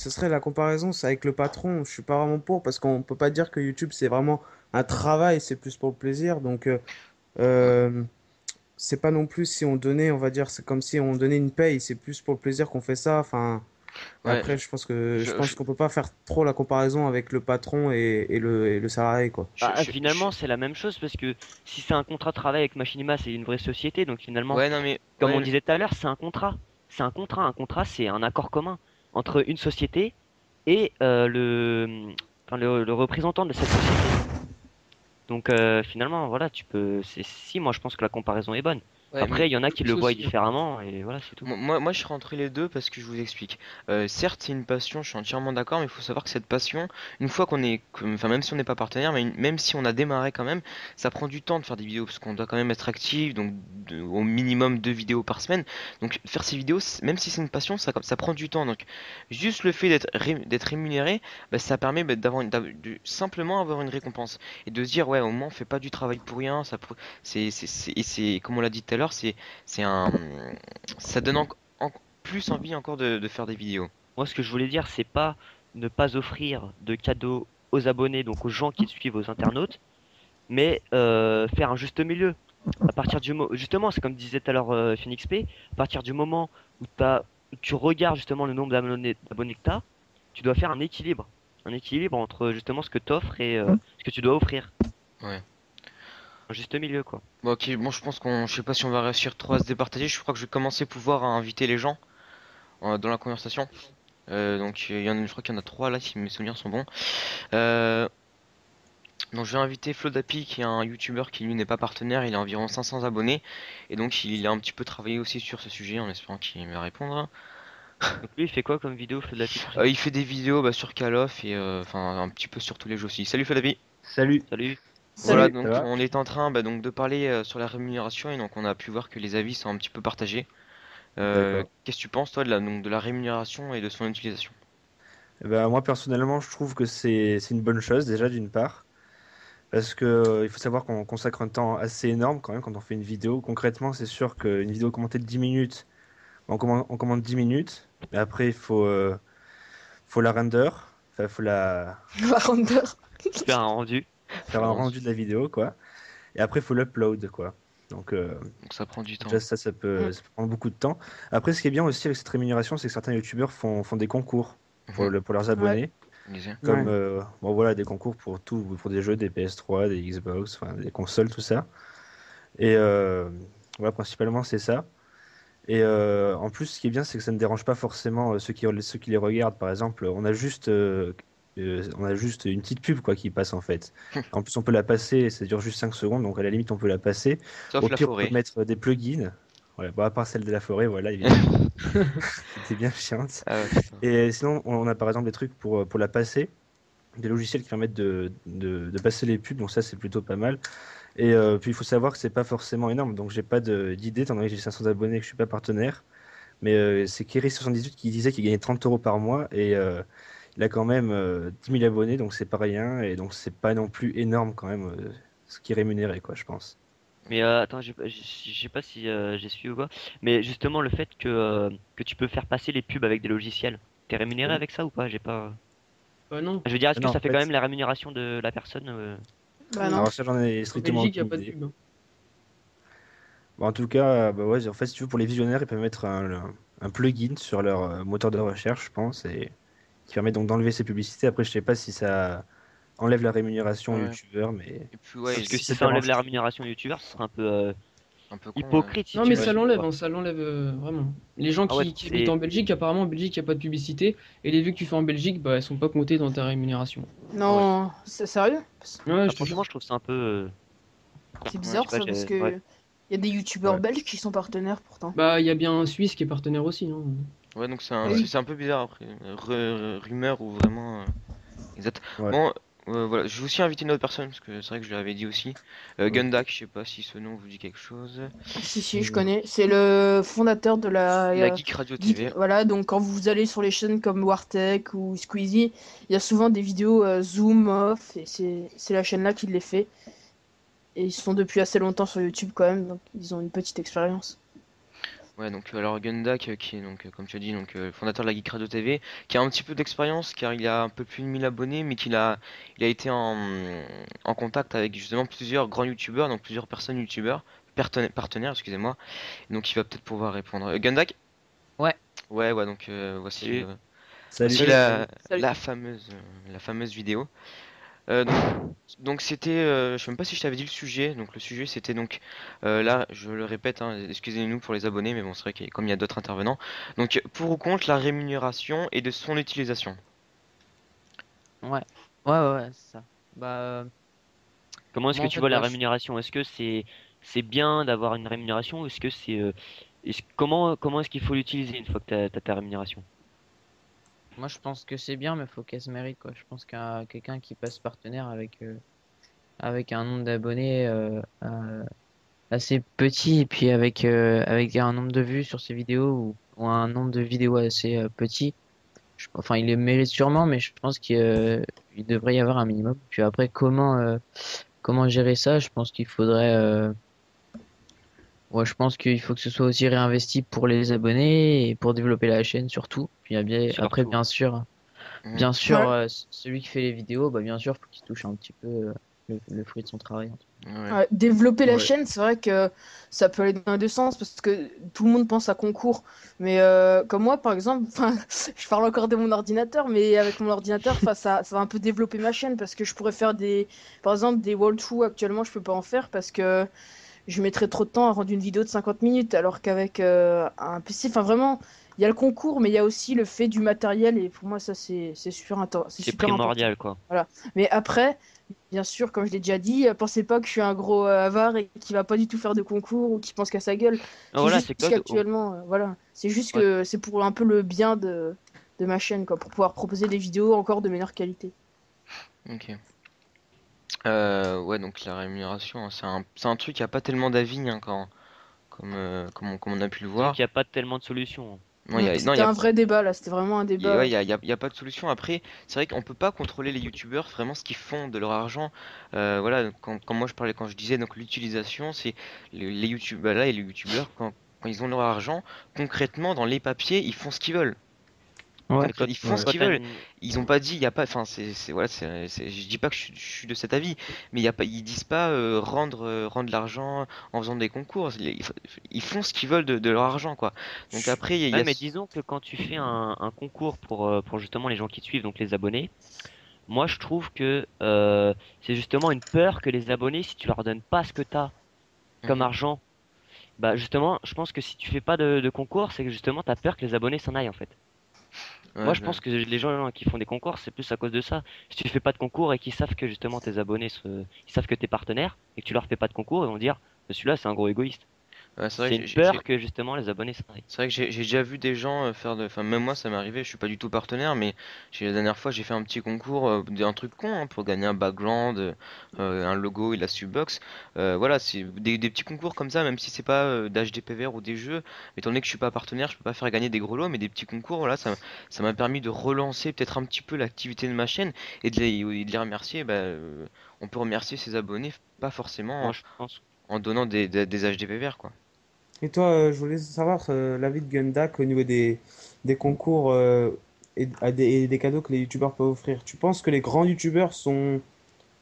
serait la comparaison, c'est avec le patron. Je suis pas vraiment pour parce qu'on peut pas dire que YouTube c'est vraiment un travail, c'est plus pour le plaisir. Donc Ouais. euh, c'est pas non plus si on donnait, on va dire, c'est comme si on donnait une paye, c'est plus pour le plaisir qu'on fait ça. Enfin, et Ouais. après, je Je, pense je, qu'on peut pas faire trop la comparaison avec le patron et le salarié, quoi. Bah, je- finalement, c'est la même chose parce que si c'est un contrat de travail avec Machinima, c'est une vraie société. Donc finalement, Ouais, non mais comme on ouais. disait tout à l'heure, c'est un contrat. C'est un contrat. Un contrat, c'est un accord commun entre une société et enfin, le représentant de cette société. Donc finalement, voilà, Si, moi je pense que la comparaison est bonne. Ouais, mais Après, il y en a qui le C'est voient aussi. différemment et voilà, c'est tout. moi, je serais entre les deux parce que je vous explique. Certes, c'est une passion, je suis entièrement d'accord, mais il faut savoir que cette passion, une fois enfin, même si on n'est pas partenaire, mais même si on a démarré quand même, ça prend du temps de faire des vidéos parce qu'on doit quand même être actif, donc au minimum 2 vidéos par semaine. Donc faire ces vidéos, même si c'est une passion, ça prend du temps. Donc juste le fait d'être rémunéré, bah, ça permet bah, de simplement avoir une récompense et de se dire ouais, au moins on fait pas du travail pour rien. Et c'est comme on l'a dit tout à l'heure, c'est un, ça donne plus envie encore de faire des vidéos. Moi, ce que je voulais dire, c'est pas ne pas offrir de cadeaux aux abonnés, donc aux gens qui te suivent, aux internautes, mais faire un juste milieu. À partir justement, c'est comme disait tout à l'heure Phoenix P, à partir du moment où tu regardes justement le nombre d'abonnés que tu as, tu dois faire un équilibre. Un équilibre entre justement ce que tu offres et ce que tu dois offrir. Ouais. Un juste milieu, quoi. Bon, ok, bon, je sais pas si on va réussir trop à se départager. Je crois que je vais commencer à pouvoir inviter les gens dans la conversation. Donc, je crois qu'il y en a 3 là, si mes souvenirs sont bons. Euh, donc, je vais inviter Flodapi, qui est un YouTuber qui lui n'est pas partenaire. Il a environ 500 abonnés. Et donc, il a un petit peu travaillé aussi sur ce sujet en espérant qu'il va répondre. Donc lui, il fait quoi comme vidéo, fait de la pub Il fait des vidéos bah, sur Call of et enfin un petit peu sur tous les jeux aussi. Salut Flodapi! Salut, Salut. Voilà, Salut. ça donc va? on est en train bah, donc de parler sur la rémunération et donc on a pu voir que les avis sont un petit peu partagés. D'accord. Qu'est-ce que tu penses toi de la rémunération et de son utilisation? Eh ben, moi personnellement, je trouve que c'est une bonne chose déjà d'une part, parce que il faut savoir qu'on consacre un temps assez énorme quand même quand on fait une vidéo. Concrètement, c'est sûr qu'une vidéo commentée de 10 minutes, on commande 10 minutes, mais après faut la render, enfin faut La rondeur. Faire un rendu. faire un rendu de la vidéo quoi, et après faut l'upload quoi. Donc Donc ça prend du temps. déjà ça peut prendre beaucoup de temps. Après, ce qui est bien aussi avec cette rémunération, c'est que certains youtubeurs font des concours Mhm. pour leurs Ouais. abonnés. Disais. Comme Ouais. bon voilà des concours pour tout, pour des jeux, des PS3, des Xbox, enfin des consoles, tout ça. Et voilà, principalement c'est ça. Et en plus, ce qui est bien, c'est que ça ne dérange pas forcément ceux qui les regardent. Par exemple, on a juste une petite pub quoi qui passe en fait. En plus, on peut la passer, ça dure juste 5 secondes, donc à la limite, on peut la passer. Sauf Au la pire, on peut forêt. mettre des plugins. Ouais, bon, à part celle de la forêt, voilà, évidemment, c'était bien chiante. Ah ouais, putain. Et sinon, on a par exemple des trucs pour la passer, des logiciels qui permettent de passer les pubs, donc ça c'est plutôt pas mal. Et puis il faut savoir que c'est pas forcément énorme, donc j'ai pas d'idée, étant donné que j'ai 500 abonnés et que je suis pas partenaire. Mais c'est Kerry78 qui disait qu'il gagnait 30 euros par mois et il a quand même 10 000 abonnés, donc c'est pas rien, et donc c'est pas non plus énorme quand même ce qui est rémunéré, quoi, je pense. Mais attends, je sais pas si j'ai suivi ou quoi. Mais justement, le fait que tu peux faire passer les pubs avec des logiciels, t'es rémunéré Oui. avec ça ou pas? J'ai pas. Bah non, Je veux dire, est-ce que Non, en ça fait quand fait, même la rémunération de la personne? Bah non. alors ça j'en ai en strictement Belgique, il n'y a aucune pas de idée. pub, hein. Bon, en tout cas, bah ouais, en fait, si tu veux, pour les visionnaires, ils peuvent mettre un plugin sur leur moteur de recherche, je pense, et qui permet donc d'enlever ces publicités. Après, je sais pas si ça enlève la rémunération au Ouais. youtubeur, mais Et puis ouais, Parce que si si ça te ça enlève dérange. la rémunération youtubeur, ce serait un peu con. hypocrite si Non, tu mais me ça suis, l'enlève, quoi. hein, ça l'enlève vraiment. Les gens Ah ouais, qui habitent en Belgique, apparemment en Belgique, il n'y a pas de publicité. Et les vues que tu fais en Belgique, bah, elles sont pas comptées dans ta rémunération. Ah ouais. Non, c'est sérieux? Ouais, Ah, je te jure. franchement, je trouve ça un peu. C'est Ouais, Je sais bizarre pas, ça parce ouais. que il y a des youtubeurs Ouais. belges qui sont partenaires pourtant. Bah, il y a bien un Suisse qui est partenaire aussi, hein. Ouais, donc Ah oui. c'est un peu bizarre après. Rumeur ou vraiment. Exact. Ouais. Bon, voilà, je vais aussi inviter une autre personne parce que c'est vrai que je l'avais dit aussi. Ok. Gundak, je sais pas si ce nom vous dit quelque chose. Si, je connais. C'est le fondateur de la La Geek Radio Geek. TV. Voilà, donc quand vous allez sur les chaînes comme Wartech ou Squeezie, il y a souvent des vidéos zoom off et c'est la chaîne là qui les fait. Et ils sont depuis assez longtemps sur YouTube quand même, donc ils ont une petite expérience. Ouais, donc alors Gundak, qui est donc, comme tu as dit, donc fondateur de la Geek Radio TV, qui a un petit peu d'expérience car il a un peu plus de 1000 abonnés, mais il a été en contact avec justement plusieurs grands youtubeurs, donc plusieurs personnes youtubeurs, partenaires, excusez-moi. Donc il va peut-être pouvoir répondre. Gundak? Ouais. Ouais, donc voici, Salut. Salut. voici Salut. Salut. la fameuse vidéo. Euh, donc donc c'était, je sais même pas si je t'avais dit le sujet. Donc le sujet c'était donc, là je le répète, hein, excusez-nous pour les abonnés, mais bon c'est vrai que comme il y a d'autres intervenants. Donc pour ou contre la rémunération et de son utilisation. Ouais. Ouais, c'est ça. Bah, Comment est-ce moi que en tu fait, vois la bah, rémunération? Est-ce que c'est bien d'avoir une rémunération ou est-ce que comment est-ce qu'il faut l'utiliser une fois que t'as ta rémunération? moi je pense que c'est bien, mais faut qu'elle se mérite, quoi. Je pense qu'à quelqu'un qui passe partenaire avec un nombre d'abonnés assez petit et puis avec un nombre de vues sur ses vidéos ou un nombre de vidéos assez petit, enfin il les mérite sûrement, mais je pense qu'il devrait y avoir un minimum. Puis après, comment gérer ça? Je pense qu'il faudrait. Ouais, je pense qu'il faut que ce soit aussi réinvesti pour les abonnés et pour développer la chaîne surtout. Puis après, Surtout. Mhm. bien sûr, Ouais. celui qui fait les vidéos, bah bien sûr, faut qu'il touche un petit peu le fruit de son travail. Ouais. Ouais, développer la Ouais. chaîne, c'est vrai que ça peut aller dans les deux sens parce que tout le monde pense à concours. Mais comme moi, par exemple, enfin, je parle encore de mon ordinateur, mais avec mon ordinateur, enfin, ça va un peu développer ma chaîne parce que je pourrais faire par exemple, des walkthroughs. Actuellement, je peux pas en faire parce que je mettrais trop de temps à rendre une vidéo de 50 minutes, alors qu'avec un PC, enfin vraiment, il y a le concours, mais il y a aussi le fait du matériel, et pour moi, ça, c'est C'est super important. primordial, quoi. Voilà. Mais après, bien sûr, comme je l'ai déjà dit, pensez pas que je suis un gros avare et qui va pas du tout faire de concours ou qui pense qu'à sa gueule. Ah, C'est voilà, juste c'est que qu'actuellement, voilà, c'est juste ouais. que c'est pour un peu le bien de ma chaîne, quoi, pour pouvoir proposer des vidéos encore de meilleure qualité. Ok. Ouais, donc la rémunération, hein, c'est un truc qui a pas tellement d'avis, hein, comme on a pu le Disons voir. qu'il n'y a pas tellement de solutions. Non, non, C'était un vrai débat, là, c'était vraiment un ouais, débat. y a pas de solution. Après, c'est vrai qu'on peut pas contrôler les youtubeurs vraiment ce qu'ils font de leur argent. Voilà, quand moi je parlais, quand je disais donc l'utilisation, c'est les youtubeurs là et les youtubeurs quand ils ont leur argent, concrètement dans les papiers, ils font ce qu'ils veulent. Ouais. Et quand, Ils font Ouais. ce quand qu'ils t'as veulent. une... Ils ont pas dit, il y a pas, enfin, voilà, je dis pas que je suis de cet avis, mais il y a pas, ils disent pas rendre l'argent en faisant des concours. Ils font ce qu'ils veulent de leur argent, quoi. Donc après, il y Ouais, a mais disons que quand tu fais un concours pour justement les gens qui te suivent, donc les abonnés, moi je trouve que c'est justement une peur que les abonnés, si tu leur donnes pas ce que t'as comme Mhm. argent, bah justement, je pense que si tu fais pas de concours, c'est que justement t'as peur que les abonnés s'en aillent en fait. Moi Ouais, je pense que les gens qui font des concours, c'est plus à cause de ça. Si tu fais pas de concours et qu'ils savent que justement tes abonnés, ils savent que t'es partenaire et que tu leur fais pas de concours, ils vont dire, celui-là c'est un gros égoïste. C'est vrai C'est que une peur que justement les abonnés s'arrêtent. c'est vrai que j'ai déjà vu des gens faire de. Enfin, même moi, ça m'est arrivé, je suis pas du tout partenaire, mais la dernière fois, j'ai fait un petit concours, un truc con, hein, pour gagner un background, un logo et la subbox. Voilà, c'est des petits concours comme ça, même si c'est pas d'HDPVR ou des jeux. Mais étant donné que je suis pas partenaire, je peux pas faire gagner des gros lots, mais des petits concours, voilà, ça m'a permis de relancer peut-être un petit peu l'activité de ma chaîne et de les remercier. On peut remercier ses abonnés, pas forcément Moi, je pense. en donnant des HDPVR, quoi. Et toi, je voulais savoir l'avis de Gundak au niveau des concours et des cadeaux que les youtubeurs peuvent offrir. Tu penses que les grands youtubeurs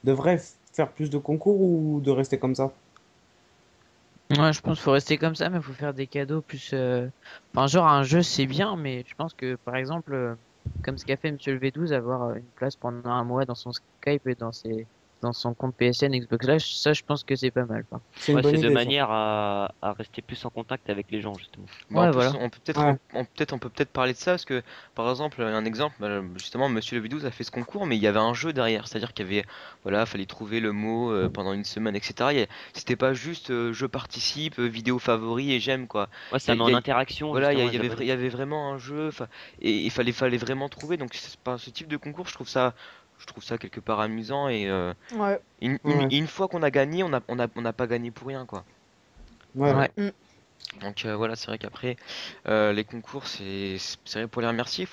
devraient faire plus de concours ou de rester comme ça? Ouais, je pense qu'il faut rester comme ça, mais il faut faire des cadeaux plus. Enfin, genre un jeu, c'est bien, mais je pense que par exemple, comme ce qu'a fait Monsieur le V12, avoir une place pendant un mois dans son Skype et dans son compte PSN, Xbox Live, ça, je pense que c'est pas mal, quoi. C'est une Ouais, bonne c'est de idée, ça. manière à rester plus en contact avec les gens, justement. En Ouais, plus, voilà. Ouais. on peut peut-être parler de ça parce que, par exemple, un exemple, justement, Monsieur le V12 a fait ce concours, mais il y avait un jeu derrière, c'est-à-dire qu'il y avait, voilà, fallait trouver le mot pendant une semaine, etc. C'était pas juste je participe, vidéo favori et j'aime quoi. Ouais, Il ça y a- met il y en a- interaction, voilà, justement, les il abonnés. y avait vraiment un jeu, et il fallait vraiment trouver. Donc, c'est pas ce type de concours, je trouve ça quelque part amusant Ouais. Ouais. une fois qu'on a gagné, on n'a pas gagné pour rien quoi. Ouais. Voilà. Ouais. Mm. Donc voilà, c'est vrai qu'après les concours, c'est vrai pour les remercier,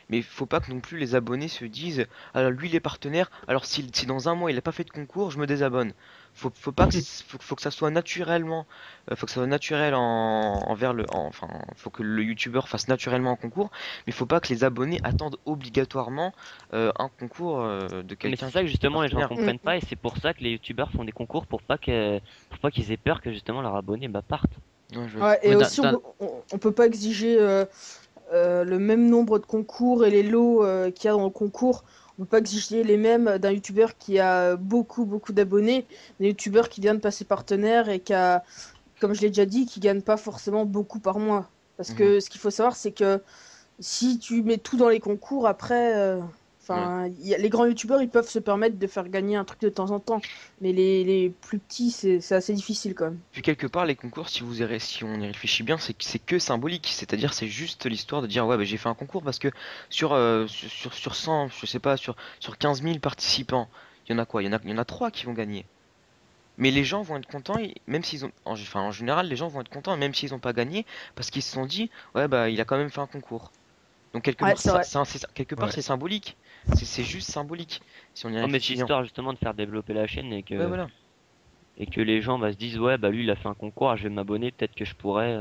mais faut pas que non plus les abonnés se disent alors lui il est partenaire, alors si dans un mois il a pas fait de concours, je me désabonne. Faut pas que faut que ça soit naturellement, faut que ça soit naturel envers enfin faut que le youtubeur fasse naturellement un concours, mais faut pas que les abonnés attendent obligatoirement un concours de Mais c'est quelqu'un ça que qui est justement les gens partenaire. Mm. comprennent pas et c'est pour ça que les youtubeurs font des concours pour pas qu'ils aient peur que justement leurs abonnés partent. Ouais, je vois. Ouais, et Mais aussi, on peut pas exiger le même nombre de concours et les lots qu'il y a dans le concours. On peut pas exiger les mêmes d'un youtubeur qui a beaucoup d'abonnés, d'un youtubeur qui vient de passer partenaire et qui a, comme je l'ai déjà dit, qui gagne pas forcément beaucoup par mois. Parce Mhm. que ce qu'il faut savoir, c'est que si tu mets tout dans les concours, après, Ouais. enfin, les grands youtubeurs, ils peuvent se permettre de faire gagner un truc de temps en temps. Mais les plus petits, c'est assez difficile quand même. Puis quelque part, les concours, si on y réfléchit bien, c'est que symbolique. C'est-à-dire, c'est juste l'histoire de dire, ouais, bah, j'ai fait un concours parce que sur 100, je sais pas, sur 15 000 participants, il y en a quoi? Il y en a 3 qui vont gagner. Mais les gens vont être contents, même s'ils ont, enfin, en général, les gens vont être contents, même s'ils n'ont pas gagné, parce qu'ils se sont dit, ouais, bah, il a quand même fait un concours. Donc quelque Ouais, part, c'est vrai. quelque part, Ouais. c'est symbolique. C'est juste symbolique, si on y Ouais, mais c'est réfléchit bien. histoire justement de faire développer la chaîne Ouais, voilà. et que les gens se disent ouais bah lui il a fait un concours, je vais m'abonner, peut-être que je pourrais.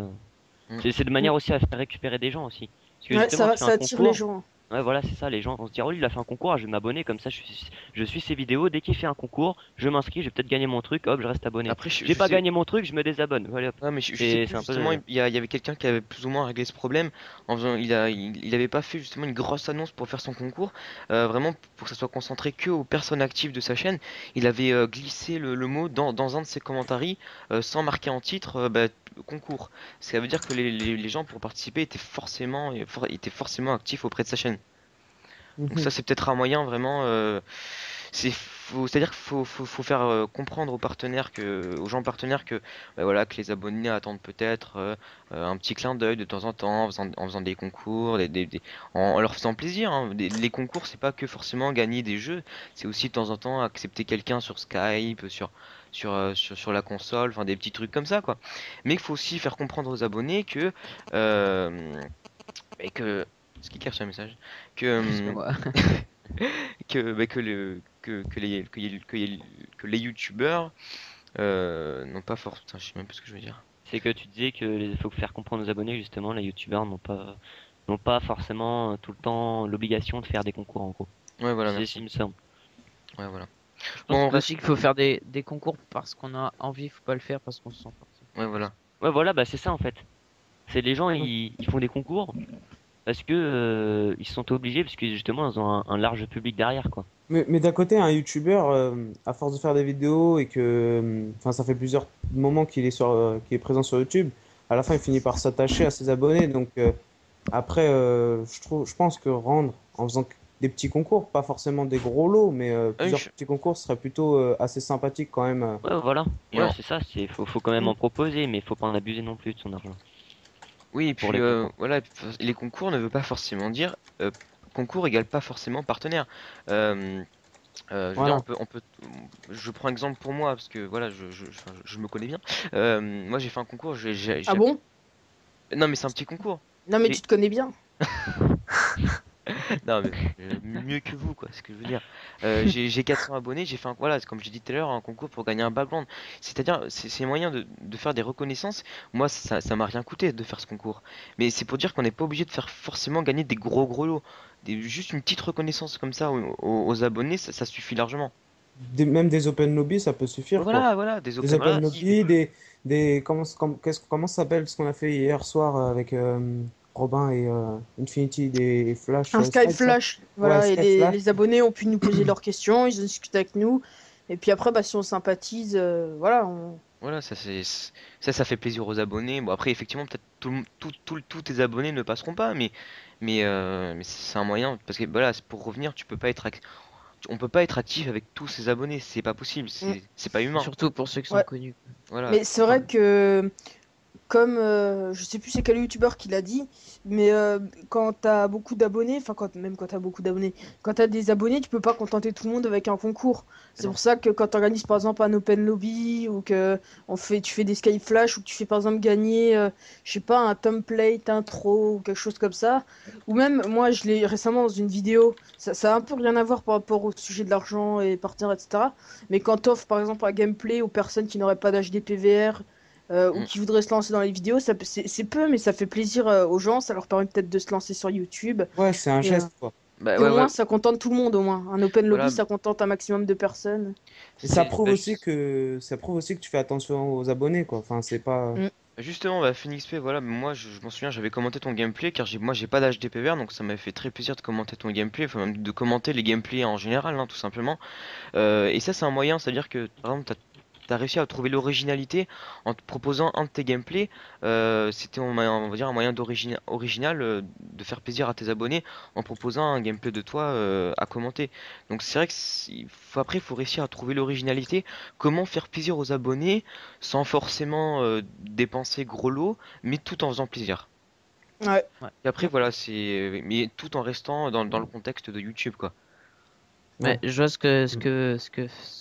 Mm. C'est de manière aussi à faire récupérer des gens aussi. Parce que Ouais, justement tu fais ça un attire les concours. gens. Ouais, voilà, c'est ça, les gens vont se dire, oh, lui, il a fait un concours, je vais m'abonner, comme ça, je suis ses vidéos, dès qu'il fait un concours, je m'inscris, je vais peut-être gagner mon truc, hop, je reste abonné. Après, J'ai pas gagné mon truc, je me désabonne, voilà, hop. ouais, mais je sais plus C'est un peu. justement, il y avait quelqu'un qui avait plus ou moins réglé ce problème en faisant, il avait pas fait justement une grosse annonce pour faire son concours, vraiment pour que ça soit concentré que aux personnes actives de sa chaîne. Il avait glissé le mot dans un de ses commentaires sans marquer en titre concours. Ça veut dire que les gens pour participer étaient forcément actifs auprès de sa chaîne. Donc Mhm. ça c'est peut-être un moyen vraiment c'est-à-dire qu'il faut faire comprendre aux partenaires aux gens partenaires que voilà que les abonnés attendent peut-être un petit clin d'œil de temps en temps en faisant des concours en leur faisant plaisir hein. Les concours c'est pas que forcément gagner des jeux, c'est aussi de temps en temps accepter quelqu'un sur Skype, sur la console, enfin des petits trucs comme ça quoi. Mais il faut aussi faire comprendre aux abonnés euh, que ce qui cache un message que Excuse-moi. que les youtubeurs n'ont pas forcément. Je sais même pas ce que je veux dire. C'est que tu disais que faut faire comprendre aux abonnés, justement, les youtubeurs n'ont pas forcément tout le temps l'obligation de faire des concours, en gros. Ouais, voilà, C'est ce merci. qui me semble. Ouais, voilà. Je Bon, pense on reste. aussi qu'il faut faire des concours parce qu'on a envie, faut pas le faire parce qu'on se sent forcé. Ouais, voilà. Ouais, voilà, bah c'est ça en fait. C'est les gens, ils font des concours parce que ils se sont obligés, parce que justement, ils ont un large public derrière, quoi. Mais d'un côté, un youtubeur, à force de faire des vidéos et que enfin, ça fait plusieurs moments qu'il est présent sur YouTube, à la fin, il finit par s'attacher à ses abonnés. Donc après, je pense que rendre, en faisant des petits concours, pas forcément des gros lots, mais plusieurs je- petits concours seraient plutôt assez sympathiques quand même. Ouais, voilà. Et Ouais, en- c'est ça. Faut quand même en proposer, mais faut pas en abuser non plus de son argent Oui, et pour puis les concours. voilà, les concours ne veut pas forcément dire concours égale pas forcément partenaire. Euh, je veux dire, Voilà. je prends exemple pour moi parce que voilà, enfin, je me connais bien. Moi, j'ai fait un concours, Ah bon? non, mais c'est un petit concours. Non, mais J'ai- tu te connais bien. Non, mais mieux que vous, quoi, c'est ce que je veux dire. J'ai 400 abonnés, j'ai fait voilà, comme j'ai dit tout à l'heure, un concours pour gagner un background. C'est-à-dire, c'est moyen de faire des reconnaissances. Moi, ça m'a rien coûté de faire ce concours. Mais c'est pour dire qu'on n'est pas obligé de faire forcément gagner des gros lots. Juste une petite reconnaissance comme ça aux abonnés, ça suffit largement. Même des open lobby, ça peut suffire, quoi. Voilà, des Des open open Voilà, lobby, comment ça s'appelle ce qu'on a fait hier soir avec Robin et Infinity, des Flash Un Sky Skype, ça? Flash, Ouais, voilà, et Skype Flash. les abonnés ont pu nous poser leurs questions, ils ont discuté avec nous, et puis après, bah, si on sympathise, voilà, Voilà, ça fait plaisir aux abonnés. Bon, après, effectivement, peut-être tous tes abonnés ne passeront pas, mais c'est un moyen, parce que voilà, pour revenir, tu peux pas être, on peut pas être actif avec tous ses abonnés, c'est pas possible, Mm. c'est pas humain. Surtout pour ceux qui sont Ouais. connus. Voilà. Mais c'est vrai que, comme je sais plus c'est quel youtubeur qui l'a dit, mais quand t'as beaucoup d'abonnés, enfin même quand t'as beaucoup d'abonnés, quand t'as des abonnés, tu peux pas contenter tout le monde avec un concours. C'est Non. pour ça que quand t'organises par exemple un open lobby ou que tu fais des sky flash ou que tu fais par exemple gagner, je sais pas, un template intro ou quelque chose comme ça, ou même moi je l'ai récemment dans une vidéo, ça a un peu rien à voir par rapport au sujet de l'argent et partenaires etc. Mais quand t'offres par exemple un gameplay aux personnes qui n'auraient pas d'HD PVR ou Mm. qui voudraient se lancer dans les vidéos, c'est peu, mais ça fait plaisir aux gens, ça leur permet peut-être de se lancer sur YouTube. Ouais, c'est un Et, geste, quoi. Bah et au ouais, ouais, moins, ça contente tout le monde, au moins. Un open lobby, voilà. ça contente un maximum de personnes. Et ça C'est prouve bah, aussi que tu fais attention aux abonnés, quoi. Enfin, c'est pas. Mm. justement, bah, Phoenix P, voilà, moi je m'en souviens, j'avais commenté ton gameplay car moi j'ai pas d'HDPVR donc ça m'a fait très plaisir de commenter ton gameplay, enfin même de commenter les gameplays en général, hein, tout simplement. Et ça, c'est un moyen, c'est-à-dire que par exemple, t'as réussi à trouver l'originalité en te proposant un de tes gameplays. C'était, on va dire, un moyen original de faire plaisir à tes abonnés en proposant un gameplay de toi à commenter. Donc c'est vrai que après, il faut réussir à trouver l'originalité. Comment faire plaisir aux abonnés sans forcément dépenser gros lots, mais tout en faisant plaisir. Ouais. Et après, voilà, mais tout en restant dans le contexte de YouTube, quoi. Mais Ouais. je vois ce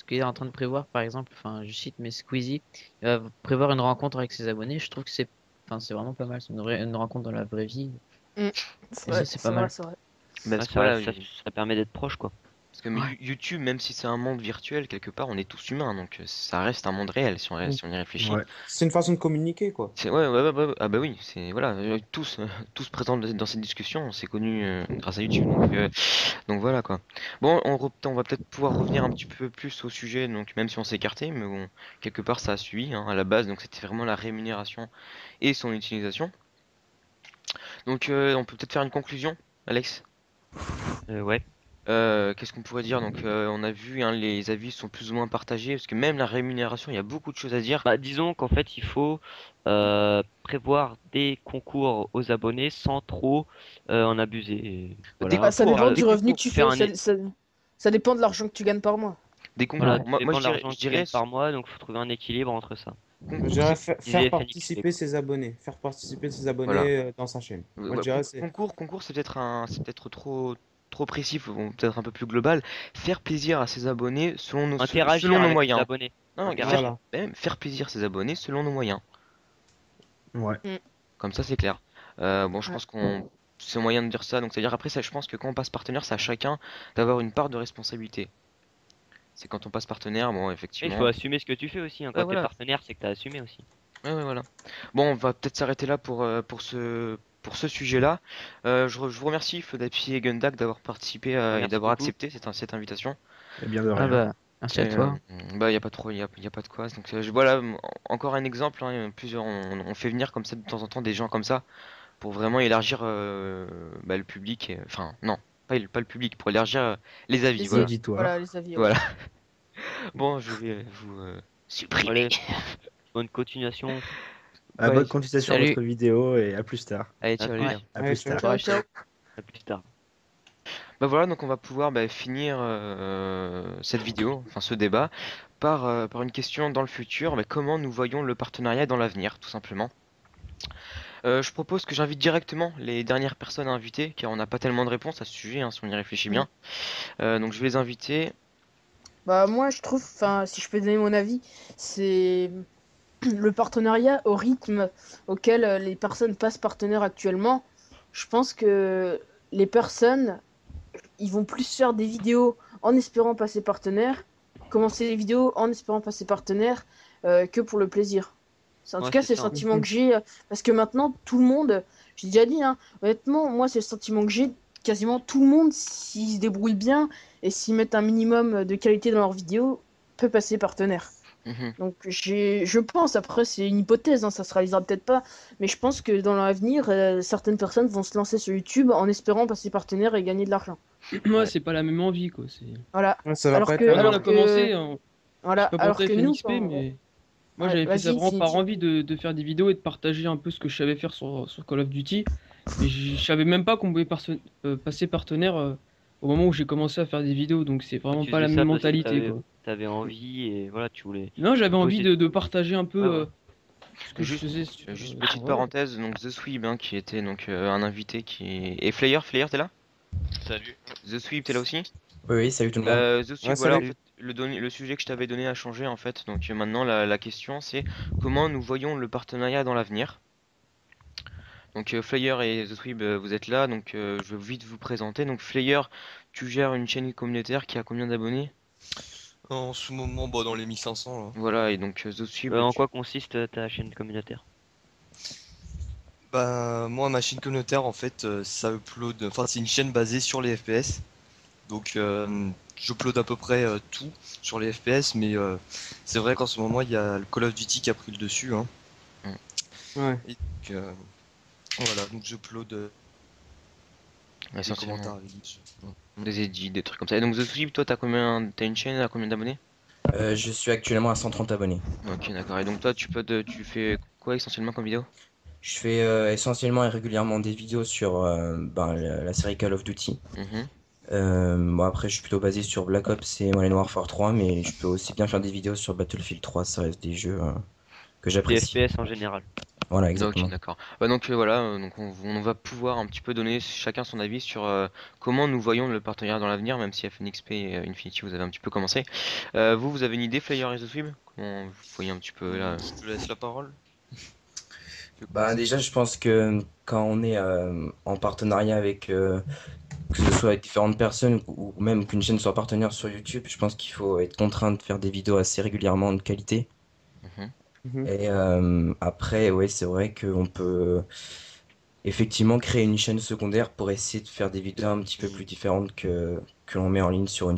qu'il est en train de prévoir, par exemple, enfin, je cite, mais Squeezie va prévoir une rencontre avec ses abonnés. Je trouve que c'est vraiment pas mal. C'est une rencontre dans la vraie vie. Mm. Et ça, c'est pas mal. C'est vrai. Bah, Ouais, parce que c'est vrai, voilà, ça permet d'être proche, quoi. parce que mais YouTube, même si c'est un monde virtuel, quelque part, on est tous humains, donc ça reste un monde réel si on y réfléchit. Ouais. C'est une façon de communiquer, quoi. Ah bah oui, c'est voilà, tous présents dans cette discussion, on s'est connus grâce à YouTube, donc voilà quoi. Bon, on va peut-être pouvoir revenir un petit peu plus au sujet, donc même si on s'est écarté, mais bon, quelque part ça a suivi hein, à la base, donc c'était vraiment la rémunération et son utilisation. Donc on peut peut-être faire une conclusion, Alex. Ouais. Qu'est-ce qu'on pourrait dire? Donc, on a vu, hein, les avis sont plus ou moins partagés, parce que même la rémunération, il y a beaucoup de choses à dire. Bah, disons qu'en fait, il faut prévoir des concours aux abonnés sans trop en abuser. Et Des voilà. Bah, ça concours, dépend alors, du des revenu concours, que tu faire fais. un... Ça dépend de l'argent que tu gagnes par mois. des concours. Voilà, Moi, tout moi, dépend de l'argent je que tu dirais, gagnes par mois, donc faut trouver un équilibre entre ça. Je concours, dirais Disait faire Phoenix participer P. ses abonnés. Faire participer ses voilà. abonnés dans sa chaîne. Moi, je dirais c'est. Concours, c'est peut-être trop précis, peut-être un peu plus global. Faire plaisir à ses abonnés Interagir selon nos avec les moyens. abonnés. Non, Interagir. faire plaisir ses abonnés selon nos moyens. Ouais. Comme ça, c'est clair. Bon, je Ouais. pense c'est un moyen de dire ça. Donc, c'est-à-dire après, ça, je pense que quand on passe partenaire, c'est à chacun d'avoir une part de responsabilité. C'est quand on passe partenaire, bon, Et il effectivement. faut assumer ce que tu fais aussi. Hein. Ouais, Quand t'es voilà. partenaire, c'est que t'as assumé aussi. Ouais, voilà. Bon, on va peut-être s'arrêter là pour ce sujet-là. Je vous remercie, Flodapi et Gundak, d'avoir participé Bah, et merci d'avoir beaucoup. accepté cette invitation. Et bien de Ah rien. bah, merci à Et, toi. bah, y a pas trop, y a pas de quoi. Donc, voilà, encore un exemple. Hein, on fait venir comme ça de temps en temps des gens comme ça pour vraiment élargir bah, le public. Enfin, non, pas le public, pour élargir les avis. Les Voilà. avis. Voilà, les avis. Ouais. Voilà. Bon, je vais vous supprimer. Allez, bonne continuation. À Ouais. bonne continuation à Salut. votre vidéo et à plus tard. Allez, À ciao les plus. gars. À Allez, plus ciao. tard. Ciao, ciao. À plus tard. Bah voilà, donc on va pouvoir finir cette vidéo, enfin ce débat, par une question dans le futur. Comment nous voyons le partenariat dans l'avenir, tout simplement. Je propose que j'invite directement les dernières personnes à inviter, car on n'a pas tellement de réponses à ce sujet, hein, si on y réfléchit bien. Donc je vais les inviter. Bah moi je trouve, enfin si je peux donner mon avis, c'est le partenariat au rythme auquel les personnes passent partenaire actuellement. Je pense que les personnes, ils vont plus faire des vidéos en espérant passer partenaire, commencer les vidéos en espérant passer partenaire, que pour le plaisir. En tout Ouais, cas, c'est c'est le ça, hein. sentiment que j'ai, parce que maintenant, tout le monde, j'ai déjà dit, hein, honnêtement, moi, c'est le sentiment que j'ai, quasiment tout le monde, s'ils se débrouillent bien et s'ils mettent un minimum de qualité dans leurs vidéos, peut passer partenaire. Mhm. Donc, je pense, après, c'est une hypothèse, hein, ça se réalisera peut-être pas, mais je pense que dans l'avenir, certaines personnes vont se lancer sur YouTube en espérant passer partenaire et gagner de l'argent. Moi, Ouais. c'est pas la même envie, quoi. Voilà. Ouais, ça va pas Alors être que, la Quand on même. a alors que, commencé, je voilà, sais pas pour alors toi, que nous, FNXP, mais moi, Ouais, j'avais fait ça vas-y, vraiment finis. par envie de faire des vidéos et de partager un peu ce que je savais faire sur Call of Duty. Et je savais même pas qu'on pouvait passer partenaire au moment où j'ai commencé à faire des vidéos, donc c'est Toi, vraiment tu pas la faisais même ça parce que mentalité, quoi. t'avais envie et voilà, tu voulais Non, j'avais envie poser. de partager un peu Ouais, voilà. ce que je Juste, faisais sur. juste Enfin, petite voilà. parenthèse, donc The Sweeb, hein, qui était donc un invité qui... Et Flair, t'es là? Salut. The Sweeb, t'es là aussi? Oui, oui, salut tout le monde. The Ouais, Sweep, voilà, en salut. fait, le sujet que je t'avais donné a changé, en fait. Donc maintenant, la question, c'est comment nous voyons le partenariat dans l'avenir. Donc Flyer et The Sweep, vous êtes là, donc je vais vite vous présenter. Donc Flyer, tu gères une chaîne communautaire qui a combien d'abonnés? En ce moment, bah, dans les 1500 là. Voilà, et donc The Sweep, En quoi consiste ta chaîne communautaire? Bah, moi, ma chaîne communautaire, en fait, ça upload. Enfin, c'est une chaîne basée sur les FPS. Donc, j'upload à peu près tout sur les FPS, mais c'est vrai qu'en ce moment, il y a le Call of Duty qui a pris le dessus, hein. Ouais. Et donc, voilà, donc j'upload des essentiellement commentaires à la limite. des edits, des trucs comme ça. Et donc The Sweep, toi, t'as une chaîne à combien d'abonnés? Je suis actuellement à 130 abonnés. Ok, d'accord. Et donc toi, tu fais quoi essentiellement comme vidéo? Je fais essentiellement et régulièrement des vidéos sur la série Call of Duty. Mhm. Bon, après, je suis plutôt basé sur Black Ops et Modern Warfare 3, mais je peux aussi bien faire des vidéos sur Battlefield 3. Ça reste des jeux que Des j'apprécie. FPS en général. Voilà, Ok, exactement. d'accord. Donc voilà, donc on va pouvoir un petit peu donner chacun son avis sur comment nous voyons le partenariat dans l'avenir, même si FNXP et Infinity vous avez un petit peu commencé. Vous avez une idée, Flyer et The Sweep? Comment vous voyez un petit peu là? Je te laisse la parole. Bah, déjà, je pense que quand on est en partenariat avec, que ce soit avec différentes personnes ou même qu'une chaîne soit partenaire sur YouTube, je pense qu'il faut être contraint de faire des vidéos assez régulièrement de qualité. Mhm. Mhm. Et après, ouais, c'est vrai qu'on peut effectivement créer une chaîne secondaire pour essayer de faire des vidéos un petit peu plus différentes que l'on met en ligne sur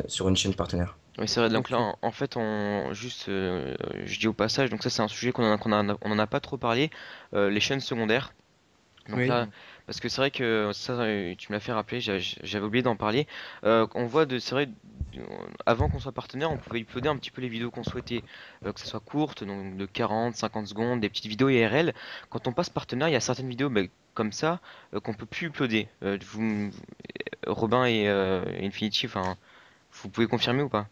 sur une chaîne partenaire. Oui, c'est vrai. Donc Ok. là, en fait, je dis au passage, donc ça c'est un sujet on en a pas trop parlé, les chaînes secondaires. Donc Oui. là, parce que c'est vrai que ça, tu me l'as fait rappeler, j'avais oublié d'en parler. On voit c'est vrai, avant qu'on soit partenaire, on pouvait uploader un petit peu les vidéos qu'on souhaitait, que ce soit courtes, donc de 40, 50 secondes, des petites vidéos IRL. Quand on passe partenaire, il y a certaines vidéos comme ça qu'on peut plus uploader. Robin et Infinity, enfin, vous pouvez confirmer ou pas?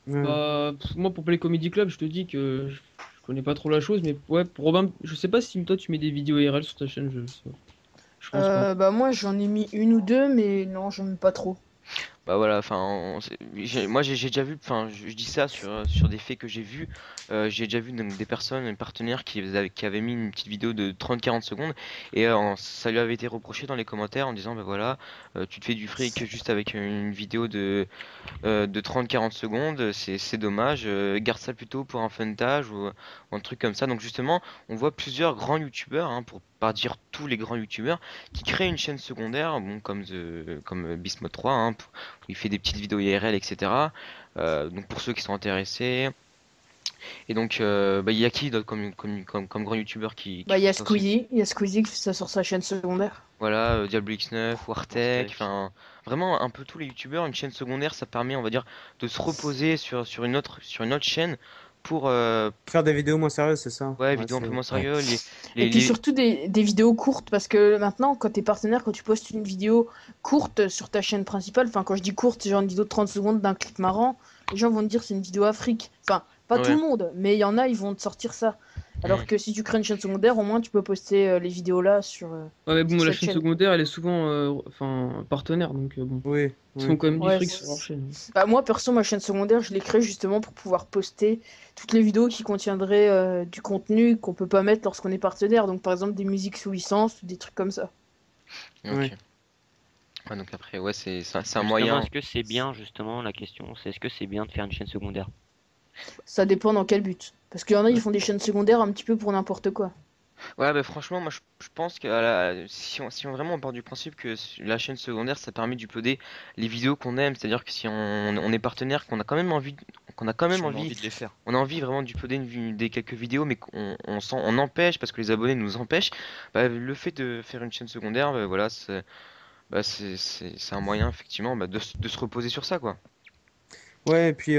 Ouais. Bah, moi, pour Play Comedy Club, je te dis que je connais pas trop la chose, mais ouais, pour Robin, je sais pas si toi tu mets des vidéos IRL sur ta chaîne, je pense pas. Bah moi j'en ai mis une ou deux, mais non, j'en mets pas trop. Bah voilà, enfin, moi j'ai déjà vu, enfin, je dis ça sur des faits que j'ai vus. J'ai déjà vu donc, des personnes, des partenaires qui avaient mis une petite vidéo de 30-40 secondes et ça lui avait été reproché dans les commentaires en disant, bah voilà, tu te fais du fric juste avec une vidéo de 30-40 secondes, c'est dommage, garde ça plutôt pour un funtage ou un truc comme ça. Donc justement, on voit plusieurs grands youtubeurs, hein, pour pas dire tous les grands youtubeurs, qui créent une chaîne secondaire, bon, comme Bismode 3, hein, où il fait des petites vidéos IRL, etc. Donc pour ceux qui sont intéressés. Et donc, il y a qui d'autre comme grand youtubeur qui Bah il y font a ça aussi? Squeezie, qui fait ça sur sa chaîne secondaire. Voilà, Diablo X9, Wartech, Wartech. enfin vraiment un peu tous les youtubeurs, une chaîne secondaire, ça permet, on va dire, de se reposer sur une autre chaîne pour Faire des vidéos moins sérieuses, c'est ça? ouais, Ouais, vidéos un peu c'est... moins Ouais. sérieux, Et les, puis les- surtout des vidéos courtes, parce que maintenant, quand t'es partenaire, quand tu postes une vidéo courte sur ta chaîne principale, enfin quand je dis courte, c'est genre une vidéo de 30 secondes d'un clip marrant, les gens vont te dire c'est une vidéo Afrique. Enfin, pas tout ouais. le monde, mais il y en a, ils vont te sortir ça. Alors Mm. que si tu crées une chaîne secondaire, au moins tu peux poster les vidéos là Ouais, mais bon, sur la cette chaîne chaîne. secondaire, elle est souvent enfin, partenaire, donc bon. Oui, Ils oui. font quand même du Ouais, fric sur leur chaîne. bah, moi perso, ma chaîne secondaire, je l'ai créée justement pour pouvoir poster toutes les vidéos qui contiendraient du contenu qu'on peut pas mettre lorsqu'on est partenaire. Donc par exemple des musiques sous licence ou des trucs comme ça. Ok. Oui. Ouais, donc après, ouais, c'est un Justement, moyen. est-ce que c'est bien, justement, la question, c'est est-ce que c'est bien de faire une chaîne secondaire? Ça dépend dans quel but. Parce qu'il y en a, ils font des chaînes secondaires un petit peu pour n'importe quoi. Ouais, bah franchement, moi je pense que si on vraiment on part du principe que la chaîne secondaire ça permet d'uploader les vidéos qu'on aime, c'est-à-dire que si on est partenaire, qu'on a quand même envie, qu'on a quand même Si on a envie, envie de les faire. on a envie vraiment d'uploader des quelques vidéos, mais on empêche parce que les abonnés nous empêchent, bah, le fait de faire une chaîne secondaire, bah, voilà, c'est un moyen effectivement bah, de se reposer sur ça quoi. Ouais, et puis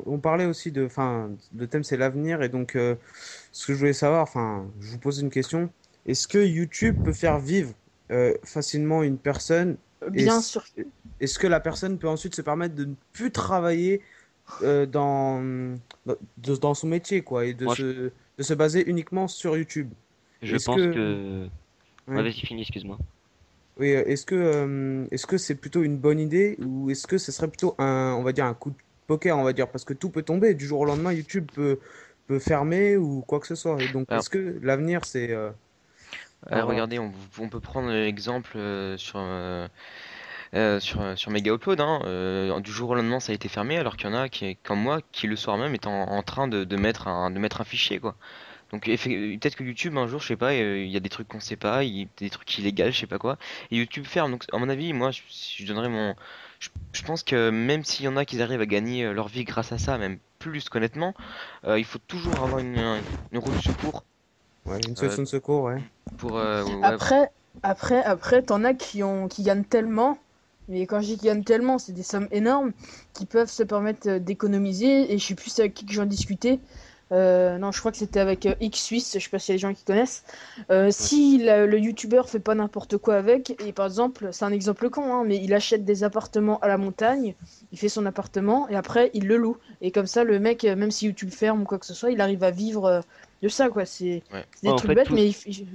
on parlait aussi de, enfin, le thème c'est l'avenir, et donc ce que je voulais savoir, enfin, je vous pose une question, est-ce que YouTube peut faire vivre facilement une personne, et Bien sûr. est-ce que la personne peut ensuite se permettre de ne plus travailler dans son métier, quoi, et Moi, de se baser uniquement sur YouTube? je Est-ce pense que, que... Ouais, ouais. vas-y, finis, excuse-moi. Oui, est-ce que c'est plutôt une bonne idée, ou est-ce que ce serait plutôt on va dire un coup de poker, on va dire, parce que tout peut tomber du jour au lendemain, peut fermer ou quoi que ce soit. Et donc, Alors, est-ce que l'avenir c'est, enfin voilà. regardez, on peut prendre l'exemple sur Mega Upload, hein, du jour au lendemain ça a été fermé alors qu'il y en a qui, comme moi qui le soir même est en train de mettre un fichier quoi. Donc peut-être que YouTube un jour je sais pas, il y a des trucs qu'on sait pas, il y a des trucs illégaux, je sais pas quoi, et YouTube ferme. Donc à mon avis moi si je donnerais je pense que même s'il y en a qui arrivent à gagner leur vie grâce à ça, même plus qu'honnêtement, il faut toujours avoir une roue de secours Ouais, une euh, solution de secours, ouais. pour ouais, Après, t'en as qui gagnent tellement, mais quand je dis qu'ils gagnent tellement, c'est des sommes énormes, qui peuvent se permettre d'économiser, et je sais plus avec qui que j'en discutais. Non, je crois que c'était avec X Suisse, je sais pas s'il y a des gens qui connaissent. Si le youtubeur fait pas n'importe quoi avec, et par exemple, c'est un exemple con, hein, mais il achète des appartements à la montagne, il fait son appartement, et après il le loue. Et comme ça, le mec, même si YouTube ferme ou quoi que ce soit, il arrive à vivre de ça, quoi. ouais. C'est Ouais, des en trucs fait, bêtes, mais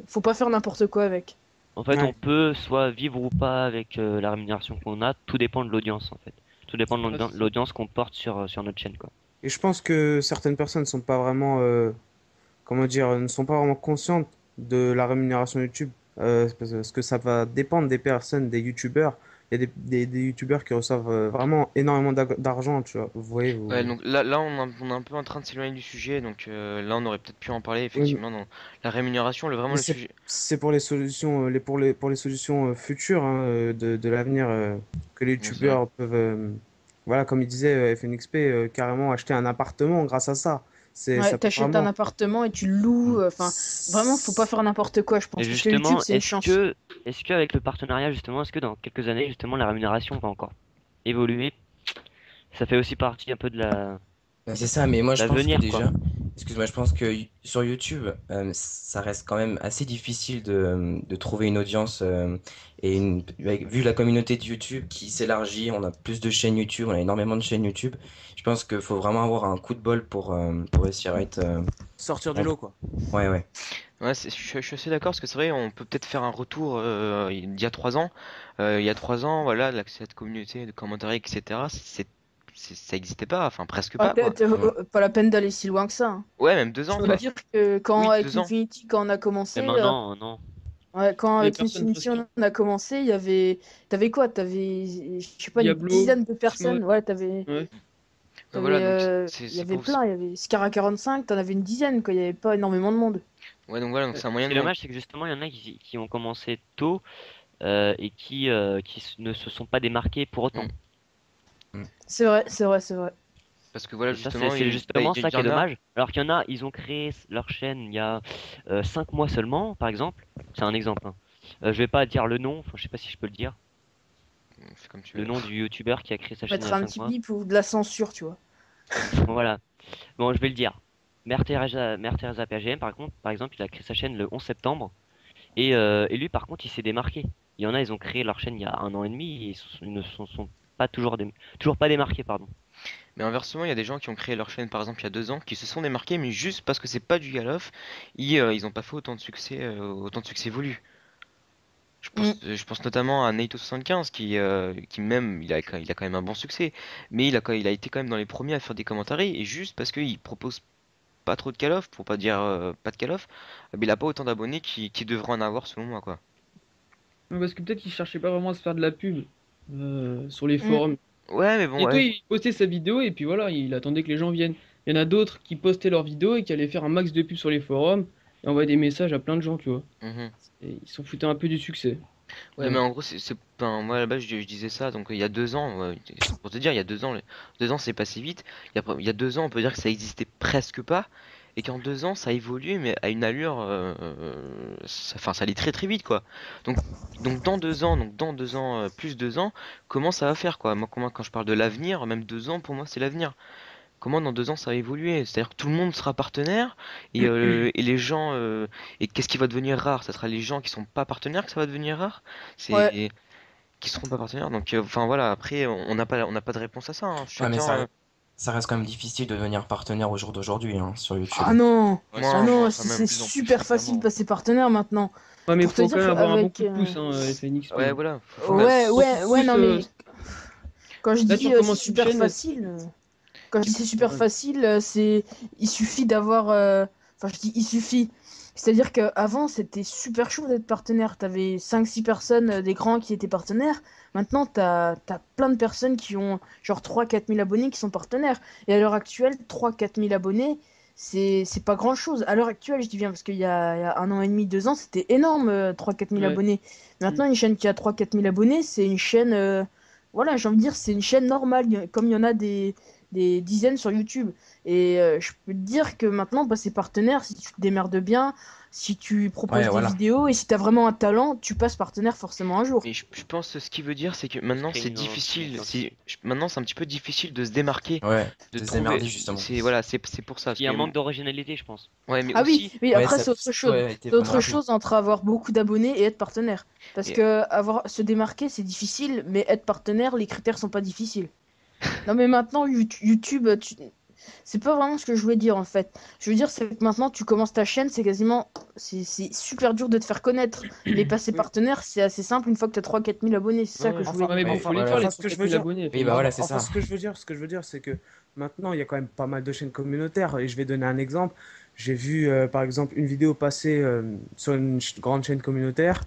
faut pas faire n'importe quoi avec. on Ouais. peut soit vivre ou pas avec la rémunération qu'on a, tout dépend de l'audience, en fait. Tout dépend de Ouais, c'est ça. l'audience qu'on porte sur notre chaîne, quoi. Et je pense que certaines personnes ne sont pas vraiment, comment dire, ne sont pas vraiment conscientes de la rémunération YouTube, parce que ça va dépendre des personnes, des YouTubeurs. Il y a des YouTubeurs qui reçoivent vraiment énormément d'argent, tu vois. Vous voyez, Ouais, donc là on est un peu en train de s'éloigner du sujet, donc là on aurait peut-être pu en parler Oui, effectivement dans la rémunération, vraiment mais le sujet. c'est pour les solutions, pour les solutions futures, hein, de l'avenir, que les Ouais, c'est vrai. YouTubeurs peuvent, voilà, comme il disait FNXP, carrément acheter un appartement grâce à ça. Ouais, Ça peut t'achètes un vraiment. appartement et tu le loues. Enfin, vraiment, faut pas faire n'importe quoi, je Et pense. Parce que YouTube, justement, c'est une chance. est-ce que avec le partenariat, justement, est-ce que dans quelques années, justement, la rémunération va encore évoluer? Ça fait aussi partie un peu de C'est ça, mais moi je pense que l'avenir, quoi. déjà, excuse-moi, je pense que sur YouTube, ça reste quand même assez difficile de trouver une audience vu la communauté de YouTube qui s'élargit, on a plus de chaînes YouTube, on a énormément de chaînes YouTube. Je pense qu'il faut vraiment avoir un coup de bol pour réussir à être. Sortir du en- lot, quoi. Ouais, ouais. Ouais, je suis assez d'accord parce que c'est vrai, on peut peut-être faire un retour il y a 3 ans. Il y a 3 ans, voilà, cette communauté de commentaires, etc. Ça existait pas, enfin presque Ah, pas quoi. pas la peine d'aller si loin que ça, hein. Ouais, même 2 ans Je peux quoi. dire que quand Oui, avec 2 ans. Infinity, quand on a Même commencé, un an, un an. ouais, quand Il y a avec personne Infinity presque. on a commencé, il y avait, t'avais quoi? T'avais, je sais pas, une Diablo, dizaine de Smoke. personnes. Ouais, Ouais. Ouais, voilà, donc il y c'est avait pour. plein. Il y avait Scara 45, t'en avais une dizaine, quoi. Il y avait pas énormément de monde. Ouais, donc voilà, donc c'est un Ce moyen qui est de. dommage, c'est que justement, il y en a qui ont commencé tôt et ne se sont pas démarqués pour autant. Mm. C'est vrai, c'est vrai, c'est vrai. Parce que voilà, Et ça, justement, c'est justement il ça y qui est en a. dommage. Alors qu'il y en a, ils ont créé leur chaîne il y a 5 mois seulement, par exemple. C'est un exemple, hein. Je vais pas dire le nom, enfin, je sais pas si je peux le dire. Fais comme tu Le veux. nom du youtubeur qui a créé sa chaîne il y Mettre a un 5 petit mois. bip ou de la censure, tu vois. Bon, voilà. Bon, je vais le dire. Mère Teresa PGM, par exemple, il a créé sa chaîne le 11 septembre. Et lui, par contre, il s'est démarqué. Il y en a, ils ont créé leur chaîne il y a 1 an et demi et ils ne sont pas toujours pas démarqués, pardon. Mais inversement, il y a des gens qui ont créé leur chaîne par exemple il y a 2 ans, qui se sont démarqués, mais juste parce que c'est pas du Call of, ils ont pas fait autant de succès voulu. Mm. Je pense notamment à Naito75 qui même il a quand même un bon succès, mais il a été quand même dans les premiers à faire des commentaires et juste parce qu'il propose pas trop de Call of, pour pas dire pas de Call of, mais il a pas autant d'abonnés qui devrait en avoir selon moi quoi. Ouais, parce que peut-être qu'il cherchait pas vraiment à se faire de la pub sur les Mm. forums. Ouais mais bon Et toi, ouais. il postait sa vidéo et puis voilà, il attendait que les gens viennent. Il y en a d'autres qui postaient leurs vidéos et qui allaient faire un max de pubs sur les forums et envoyer des messages à plein de gens, tu vois. Mhm. Et ils s'en foutaient un peu du succès. Ouais, mais en gros, enfin, moi à la base, je disais ça, donc il y a 2 ans, ouais, pour te dire, il y a 2 ans, 2 ans c'est passé vite. Il y a 2 ans, on peut dire que ça existait presque pas, et qu'en 2 ans, ça a évolué, mais à une allure, enfin, ça allait très très vite, quoi. Donc, donc dans 2 ans, plus 2 ans, comment ça va faire, quoi? Moi, quand je parle de l'avenir, même 2 ans, pour moi, c'est l'avenir. Comment dans 2 ans ça va évoluer? C'est-à-dire que tout le monde sera partenaire et les gens et qu'est-ce qui va devenir rare? Ça sera les gens qui sont pas partenaires que ça va devenir rare? Ouais. C'est qui seront pas partenaires. Donc enfin voilà, après on n'a pas de réponse à ça, hein. Ouais, mais Chacun ça reste quand même difficile de devenir partenaire au jour d'aujourd'hui hein, sur YouTube. Ah non, Ouais, ah c'est moi non, plus, quand c'est même. c'est de plus en plus, super facile de clairement. passer partenaire maintenant. Ouais, mais Pour te faut quand dire même avoir un bon qu'avec coup de pouce, hein, FNXP. Ouais Hein. voilà, faut mettre ouais, Gros coup de ouais, ouais, pouce, non mais quand je là tu dis c'est recommences une super chaîne. facile, quand je dis c'est super Ouais. facile, c'est il suffit d'avoir, enfin je dis il suffit. C'est-à-dire qu'avant c'était super chaud d'être partenaire. T'avais 5-6 personnes, des grands qui étaient partenaires. Maintenant t'as plein de personnes qui ont genre 3-4 000 abonnés qui sont partenaires. Et à l'heure actuelle, 3-4 000 abonnés, c'est pas grand-chose. À l'heure actuelle, je dis bien parce qu'il y a 1 an et demi, 2 ans, c'était énorme, 3-4 000 Ouais. abonnés. Mm. Maintenant, une chaîne qui a 3-4 000 abonnés, c'est une chaîne, voilà, j'ai envie de dire, c'est une chaîne normale, comme il y en a des dizaines sur YouTube. Et je peux te dire que maintenant, bah, c'est partenaire, si tu te démerdes bien, si tu Ouais, proposes des voilà. vidéos et si tu as vraiment un talent, tu passes partenaire forcément un jour. mais je pense que ce qu'il veut dire c'est que Il se maintenant crée c'est une difficile, identité. maintenant c'est un petit peu difficile de se démarquer, Ouais, de de se trouver démerder justement. c'est voilà, c'est pour ça Parce parce qu'il y a que un manque d'originalité, je pense. ouais mais Ah oui, aussi oui, Ouais, après ça c'est autre tout chose. a été C'est vraiment autre rapide. chose entre avoir beaucoup d'abonnés et être partenaire. Parce et que se démarquer, c'est difficile, mais être partenaire, les critères sont pas difficiles. Non mais maintenant, YouTube, c'est pas vraiment ce que je voulais dire en fait. Je veux dire, c'est que maintenant tu commences ta chaîne, c'est super dur de te faire connaître. Mais passer Oui. partenaire, c'est assez simple une fois que tu as 3-4 000 abonnés. C'est ça que ouais, je Enfin, voulais Ouais, mais dire. bon, Ouais, faut les faire voilà. les enfin, ce que je veux 3-4 000 dire, abonnés. Oui, bah voilà, c'est enfin, ça. ce que je veux dire, c'est que maintenant, il y a quand même pas mal de chaînes communautaires. Et je vais donner un exemple. J'ai vu, par exemple, une vidéo passer sur une grande chaîne communautaire.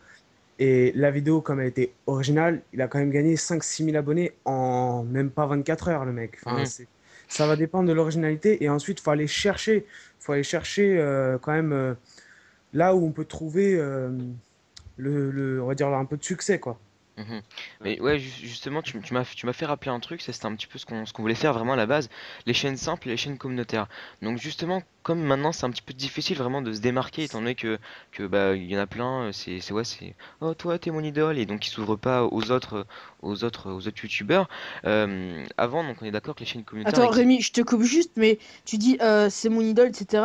Et la vidéo, comme elle était originale, il a quand même gagné 5-6 000 abonnés en même pas 24 heures, le mec. Enfin, mhm. ça va dépendre de l'originalité. Et ensuite, il faut aller chercher. Faut aller chercher quand même là où on peut trouver on va dire, un peu de succès, quoi. Mhm. Ouais. Mais ouais, justement, tu m'as fait rappeler un truc, ça c'était un petit peu ce qu'on voulait faire vraiment à la base, les chaînes simples et les chaînes communautaires. Donc justement, comme maintenant c'est un petit peu difficile vraiment de se démarquer, étant donné que bah il y en a plein, c'est oh toi t'es mon idole et donc ils s'ouvrent pas aux autres youtubeurs. Avant donc on est d'accord que les chaînes communautaires Attends, Rémi, je te coupe juste, mais tu dis c'est mon idole, etc.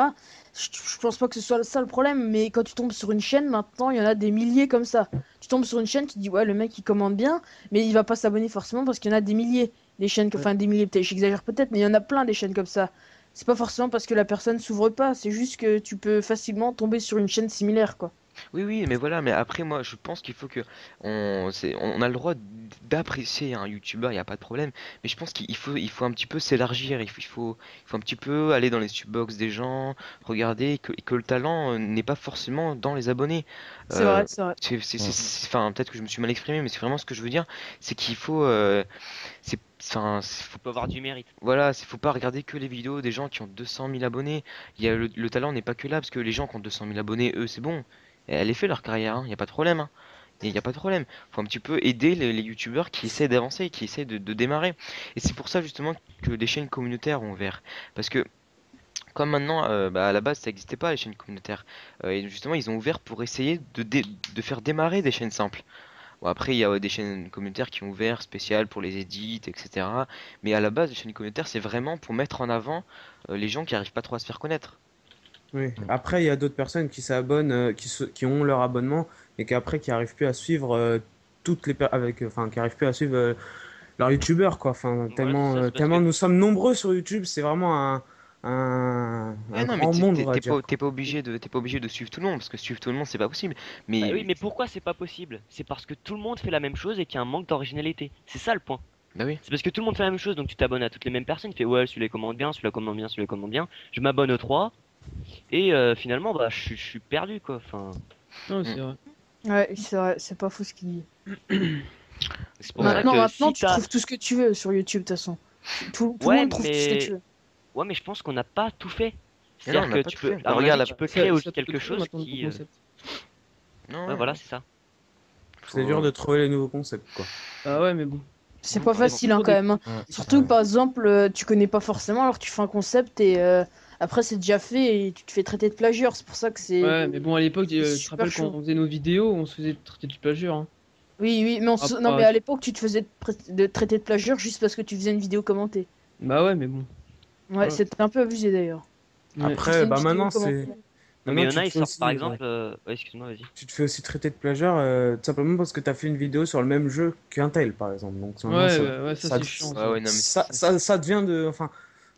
Je pense pas que ce soit ça le problème, mais quand tu tombes sur une chaîne, maintenant, il y en a des milliers comme ça. Tu tombes sur une chaîne, tu te dis ouais, le mec il commande bien, mais il va pas s'abonner forcément parce qu'il y en a des milliers. Des chaînes, Ouais. enfin des milliers, peut-être, j'exagère peut-être, mais il y en a plein des chaînes comme ça. C'est pas forcément parce que la personne s'ouvre pas, c'est juste que tu peux facilement tomber sur une chaîne similaire, quoi. Oui, oui, mais voilà, mais après, moi, je pense qu'il faut que on a le droit d'apprécier un youtubeur, il n'y a pas de problème, mais je pense il faut un petit peu s'élargir, il faut un petit peu aller dans les subbox des gens, regarder et que le talent n'est pas forcément dans les abonnés. C'est Euh, vrai, c'est vrai. Mm. enfin, peut-être que je me suis mal exprimé, mais c'est vraiment ce que je veux dire, c'est qu'il faut, Faut pas avoir du mérite. voilà, faut pas regarder que les vidéos des gens qui ont 200 000 abonnés. Le talent n'est pas que là, parce que les gens qui ont 200 000 abonnés, eux, c'est bon. Elle est fait leur carrière, il n'y a pas de problème. Hein. Il n'y a pas de problème. Faut un petit peu aider les youtubeurs qui essaient d'avancer, qui essaient de démarrer. Et c'est pour ça justement que des chaînes communautaires ont ouvert. Parce que comme maintenant, bah, à la base ça n'existait pas les chaînes communautaires. Et justement ils ont ouvert pour essayer de faire démarrer des chaînes simples. Bon, après, il y a des chaînes communautaires qui ont ouvert spéciales pour les edits, etc. Mais à la base, les chaînes communautaires, c'est vraiment pour mettre en avant les gens qui arrivent pas trop à se faire connaître. Oui. Après, il y a d'autres personnes qui s'abonnent, qui ont leur abonnement et qui après qui arrivent plus à suivre qui arrivent plus à suivre leurs youtubeurs quoi. Enfin, Voilà, c'est ça, c'est parce tellement que nous sommes nombreux sur YouTube, c'est vraiment Ouais, un non, mais grand monde, on va dire. t'es pas obligé de suivre tout le monde, parce que suivre tout le monde, c'est pas possible. bah Mais, oui, mais pourquoi c'est pas possible? C'est parce que tout le monde fait la même chose et qu'il y a un manque d'originalité. C'est ça le point. bah oui. C'est parce que tout le monde fait la même chose, donc tu t'abonnes à toutes les mêmes personnes, tu fais ouais, celui-là il commande bien, celui-là commande bien, celui-là commande bien. Je m'abonne aux trois et finalement bah je suis perdu quoi. Enfin, Non, c'est vrai. Ouais, c'est vrai, c'est pas fou ce qu'il dit. c'est pour ça Maintenant, que si tu t'as trouves tout ce que tu veux sur YouTube, de toute façon. Tout le ouais monde trouve tout ce que tu mais veux. ouais mais je pense qu'on n'a pas tout fait. Mais non, on C'est-à-dire n'a que pas tu tout peux, fait. à mon Regarde, avis, tu peux créer aussi Ça te quelque trouve chose maintenant, qui, ton concept. non, ouais voilà c'est ça. C'est dur de trouver les nouveaux concepts quoi. Ah ouais, mais bon. C'est Bon, pas c'est facile hein, toujours quand des- même. Hein. Ouais. Surtout Ouais. que par exemple, tu connais pas forcément, alors tu fais un concept et après c'est déjà fait et tu te fais traiter de plagieur. C'est pour ça que c'est Ouais, mais bon, à l'époque, tu te super rappelles quand chaud. on faisait nos vidéos, on se faisait traiter de plagiat, hein. Oui, oui, mais non, mais à l'époque, tu te faisais de traiter de plagieur juste parce que tu faisais une vidéo commentée. Bah ouais, mais bon. Ouais, Voilà. c'était un peu abusé d'ailleurs. Ouais. Tu faisais Après, une bah vidéo maintenant commentée. Non mais maintenant il y en tu a te ils fais sortent par aussi exemple ouais excuse-moi vas-y. tu te fais aussi traiter de plagiat tout simplement parce que tu as fait une vidéo sur le même jeu qu'un tel par exemple. Donc maintenant Ouais, ouais, ça c'est chiant. ouais, ouais, non, mais c'est ça. ça devient de enfin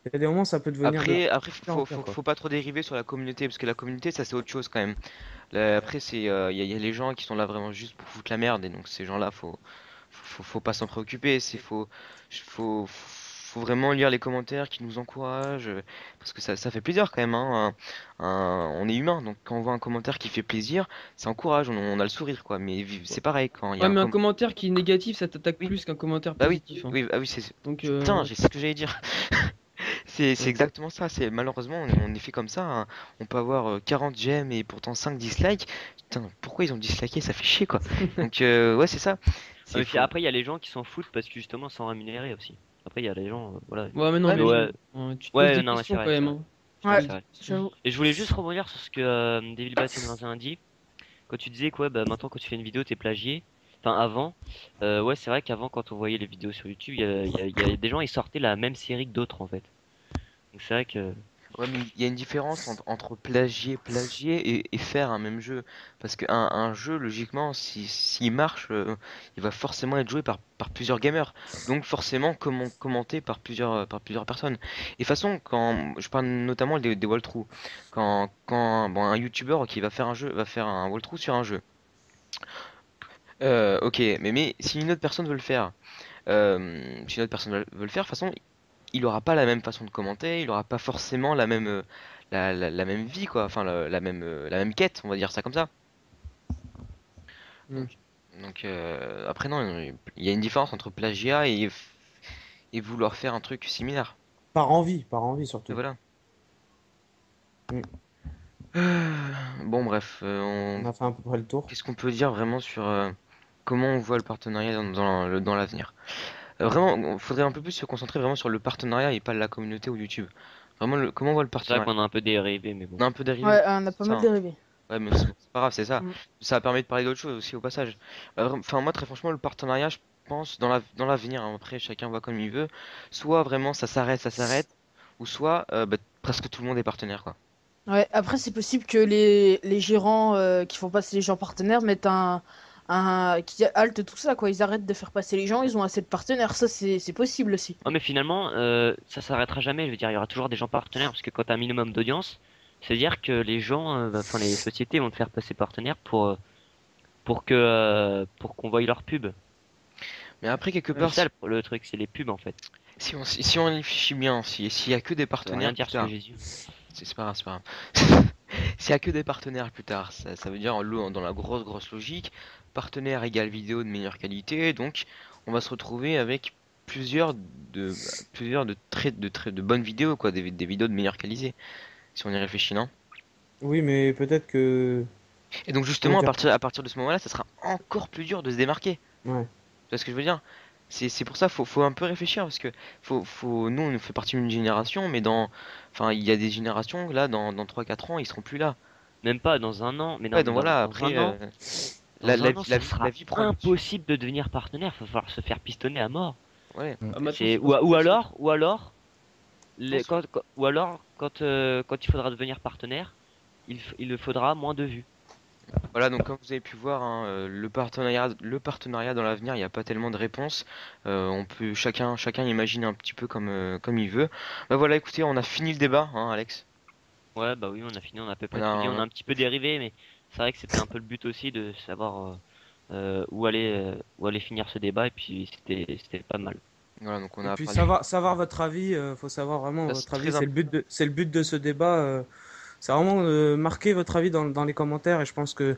il y a des moments ça peut devenir de Après, pire en pire, quoi. faut pas trop dériver sur la communauté, parce que la communauté, ça c'est autre chose quand même. Après, y a les gens qui sont là vraiment juste pour foutre la merde, et donc ces gens-là, faut pas s'en préoccuper. Faut vraiment lire les commentaires qui nous encouragent, parce que ça fait plaisir quand même, hein. On est humain, donc quand on voit un commentaire qui fait plaisir, ça encourage, on a le sourire, quoi. Mais c'est pareil, quand il y a Ouais, un mais un commentaire. commentaire qui est négatif, ça t'attaque Oui, plus qu'un commentaire bah oui, positif, hein. oui, ah oui, Donc, putain, c'est ce que j'allais dire. C'est ouais. exactement ça, c'est malheureusement on est fait comme ça, hein. On peut avoir 40 j'aime et pourtant 5 dislikes. Putain, pourquoi ils ont disliké? Ça fait chier quoi. Donc ouais, c'est ça. Ah, C'est mais puis faux. après il y a les gens qui s'en foutent parce que justement sans rémunérer aussi. Après il y a les gens voilà. Ouais, mais non, Ouais, mais Mais ouais tu te poses ouais des non ouais, c'est questions quand vrai c'est même, vrai. hein. Tu te Ouais, Ouais, poses c'est des vrai. questions. j'avoue. Et je voulais juste rebondir sur ce que Devil Bats a dit. Quand tu disais quoi, bah maintenant quand tu fais une vidéo t'es plagié. Enfin avant, ouais c'est vrai qu'avant quand on voyait les vidéos sur YouTube, il y a des gens ils sortaient la même série que d'autres en fait. Donc c'est vrai que Ouais, mais il y a une différence entre plagier et faire un même jeu. Parce qu'un jeu, logiquement, s'il marche, il va forcément être joué par plusieurs gamers. Donc forcément commenté par plusieurs personnes. Et de toute façon, quand je parle notamment des walkthroughs, quand bon, un YouTuber qui va faire un jeu va faire un walkthrough sur un jeu. Ok, mais si une autre personne veut le faire, si une autre personne veut le faire, de toute façon, il aura pas la même façon de commenter, il aura pas forcément la même la même vie quoi, enfin la même quête, on va dire ça comme ça. Mm. Donc après non, il y a une différence entre plagiat et vouloir faire un truc similaire. Par envie Et surtout. voilà. Mm. Bon bref, On a fait à peu près le tour. qu'est-ce qu'on peut dire vraiment sur comment on voit le partenariat dans l'avenir? Vraiment, il faudrait un peu plus se concentrer vraiment sur le partenariat et pas la communauté ou YouTube. Vraiment, comment on voit le c'est vrai partenariat? qu'on a un peu dérivé mais bon. On a un peu dérivé, Ouais, on a pas c'est ça, mal hein. dérivé. Ouais, mais c'est pas grave, c'est ça. Mm. Ça permet de parler d'autre chose aussi au passage. Enfin, moi, très franchement, le partenariat, je pense, dans l'avenir, hein, après, chacun voit comme il veut. Soit vraiment ça s'arrête, ou soit bah, presque tout le monde est partenaire, quoi. Ouais, après, c'est possible que les gérants qui font passer les gens partenaires mettent qui halte tout ça, quoi. Ils arrêtent de faire passer les gens, ils ont assez de partenaires. Ça, c'est possible aussi. Oh, mais finalement, ça s'arrêtera jamais. Je veux dire, il y aura toujours des gens partenaires parce que quand t'as un minimum d'audience, c'est-à-dire que les gens, enfin les sociétés vont te faire passer partenaire pour qu'on voie leur pub. Mais après, quelque C'est part, ça le truc, c'est les pubs en fait. si on réfléchit bien, s'il y a que des Ça veut rien partenaires plus dire ce que tard, j'ai dit. c'est pas grave, c'est pas grave. S'il y a que des partenaires plus tard, ça veut dire dans la grosse logique, partenaire égale vidéo de meilleure qualité, donc on va se retrouver avec plusieurs de de bonnes vidéos quoi, des vidéos de meilleure qualité, si on y réfléchit, non? Oui, mais peut-être que Et donc comment justement dire? à partir de ce moment-là, ça sera encore plus dur de se démarquer. Ouais. Tu vois ce que je veux dire? C'est pour ça faut un peu réfléchir parce que nous on fait partie d'une génération, mais enfin il y a des générations là dans 3 4 ans ils seront plus là. Même pas dans un an, mais Ouais, non, donc voilà, dans après un an, la, dans la, un an, vie- ça la sera vie prend le dessus. impossible de devenir partenaire. Va falloir se faire pistonner à mort. Ouais. Mm. Ah, maintenant, C'est c'est pas ou possible. alors Non, quand il faudra devenir partenaire, il faudra moins de vues. Voilà, donc comme vous avez pu voir, hein, le partenariat dans l'avenir, il n'y a pas tellement de réponses. On peut chacun imagine un petit peu comme il veut. Bah voilà, écoutez, on a fini le débat, hein, Alex. Ouais, bah oui, on a fini, on a à peu près On a tout dit. On a un- un petit peu dérivé, mais c'est vrai que c'était un peu le but aussi de savoir où allait finir ce débat, et puis c'était pas mal. Voilà, donc on Et a puis parlé. savoir votre avis, faut savoir vraiment Ça, c'est votre avis, très important. c'est le but de ce débat, c'est vraiment marquer votre avis dans les commentaires et je pense que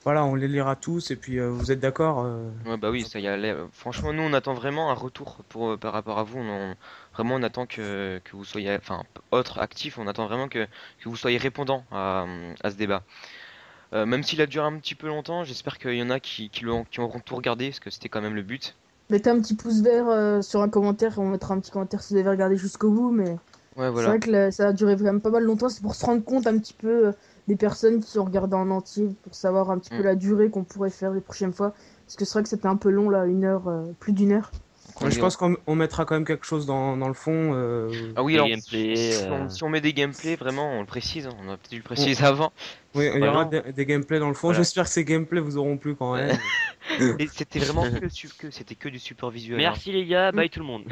voilà, on les lira tous et puis vous êtes d'accord. Ouais, bah oui, ça y est. Franchement, nous, on attend vraiment un retour par rapport à vous. Vraiment, on attend que vous soyez, enfin, autres actifs. On attend vraiment que vous soyez répondants à ce débat. Même s'il a duré un petit peu longtemps, j'espère qu'il y en a qui auront tout regardé, parce que c'était quand même le but. Mettez un petit pouce vert sur un commentaire, on mettra un petit commentaire si vous avez regardé jusqu'au bout, mais Ouais, c'est voilà. vrai que ça a duré quand même pas mal longtemps, c'est pour se rendre compte un petit peu des personnes qui ont regardé en entier, pour savoir un petit peu Mm. la durée qu'on pourrait faire les prochaines fois. Parce que c'est vrai que c'était un peu long là, 1 heure, plus d'1 heure. Donc, Ouais, je pense qu'on mettra quand même quelque chose dans le fond. Ah oui, Des alors, gameplays, si on met des gameplays, vraiment, on le précise, hein, on a peut-être dû le on- préciser avant. oui, il y bah aura non. des gameplays dans le fond. Voilà. J'espère que ces gameplays vous auront plu quand même. Mais c'était vraiment c'était que du support visuel, hein. Merci les gars, Mm. bye tout le monde.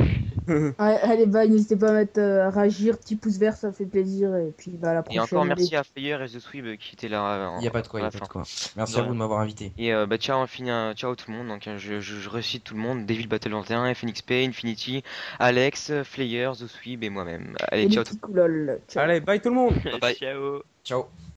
Ouais, allez, bye, n'hésitez pas à mettre à réagir, petit pouce vert, ça fait plaisir, et puis bah à la Et encore prochaine, allez. merci à Fayer et The Swib qui étaient là Il n'y a pas de quoi, à il n'y la a pas fin. de quoi. Merci De à vous rien. de m'avoir invité. Et bah ciao, ciao tout le monde. Donc je recite tout le monde: Devil Battle 21, Phoenix Pay, Infinity, Alex, Flayer, The Swib et moi-même. Allez, Et les ciao. petits coulol. Ciao. Allez, bye tout le monde. Bye bye. Ciao. Ciao.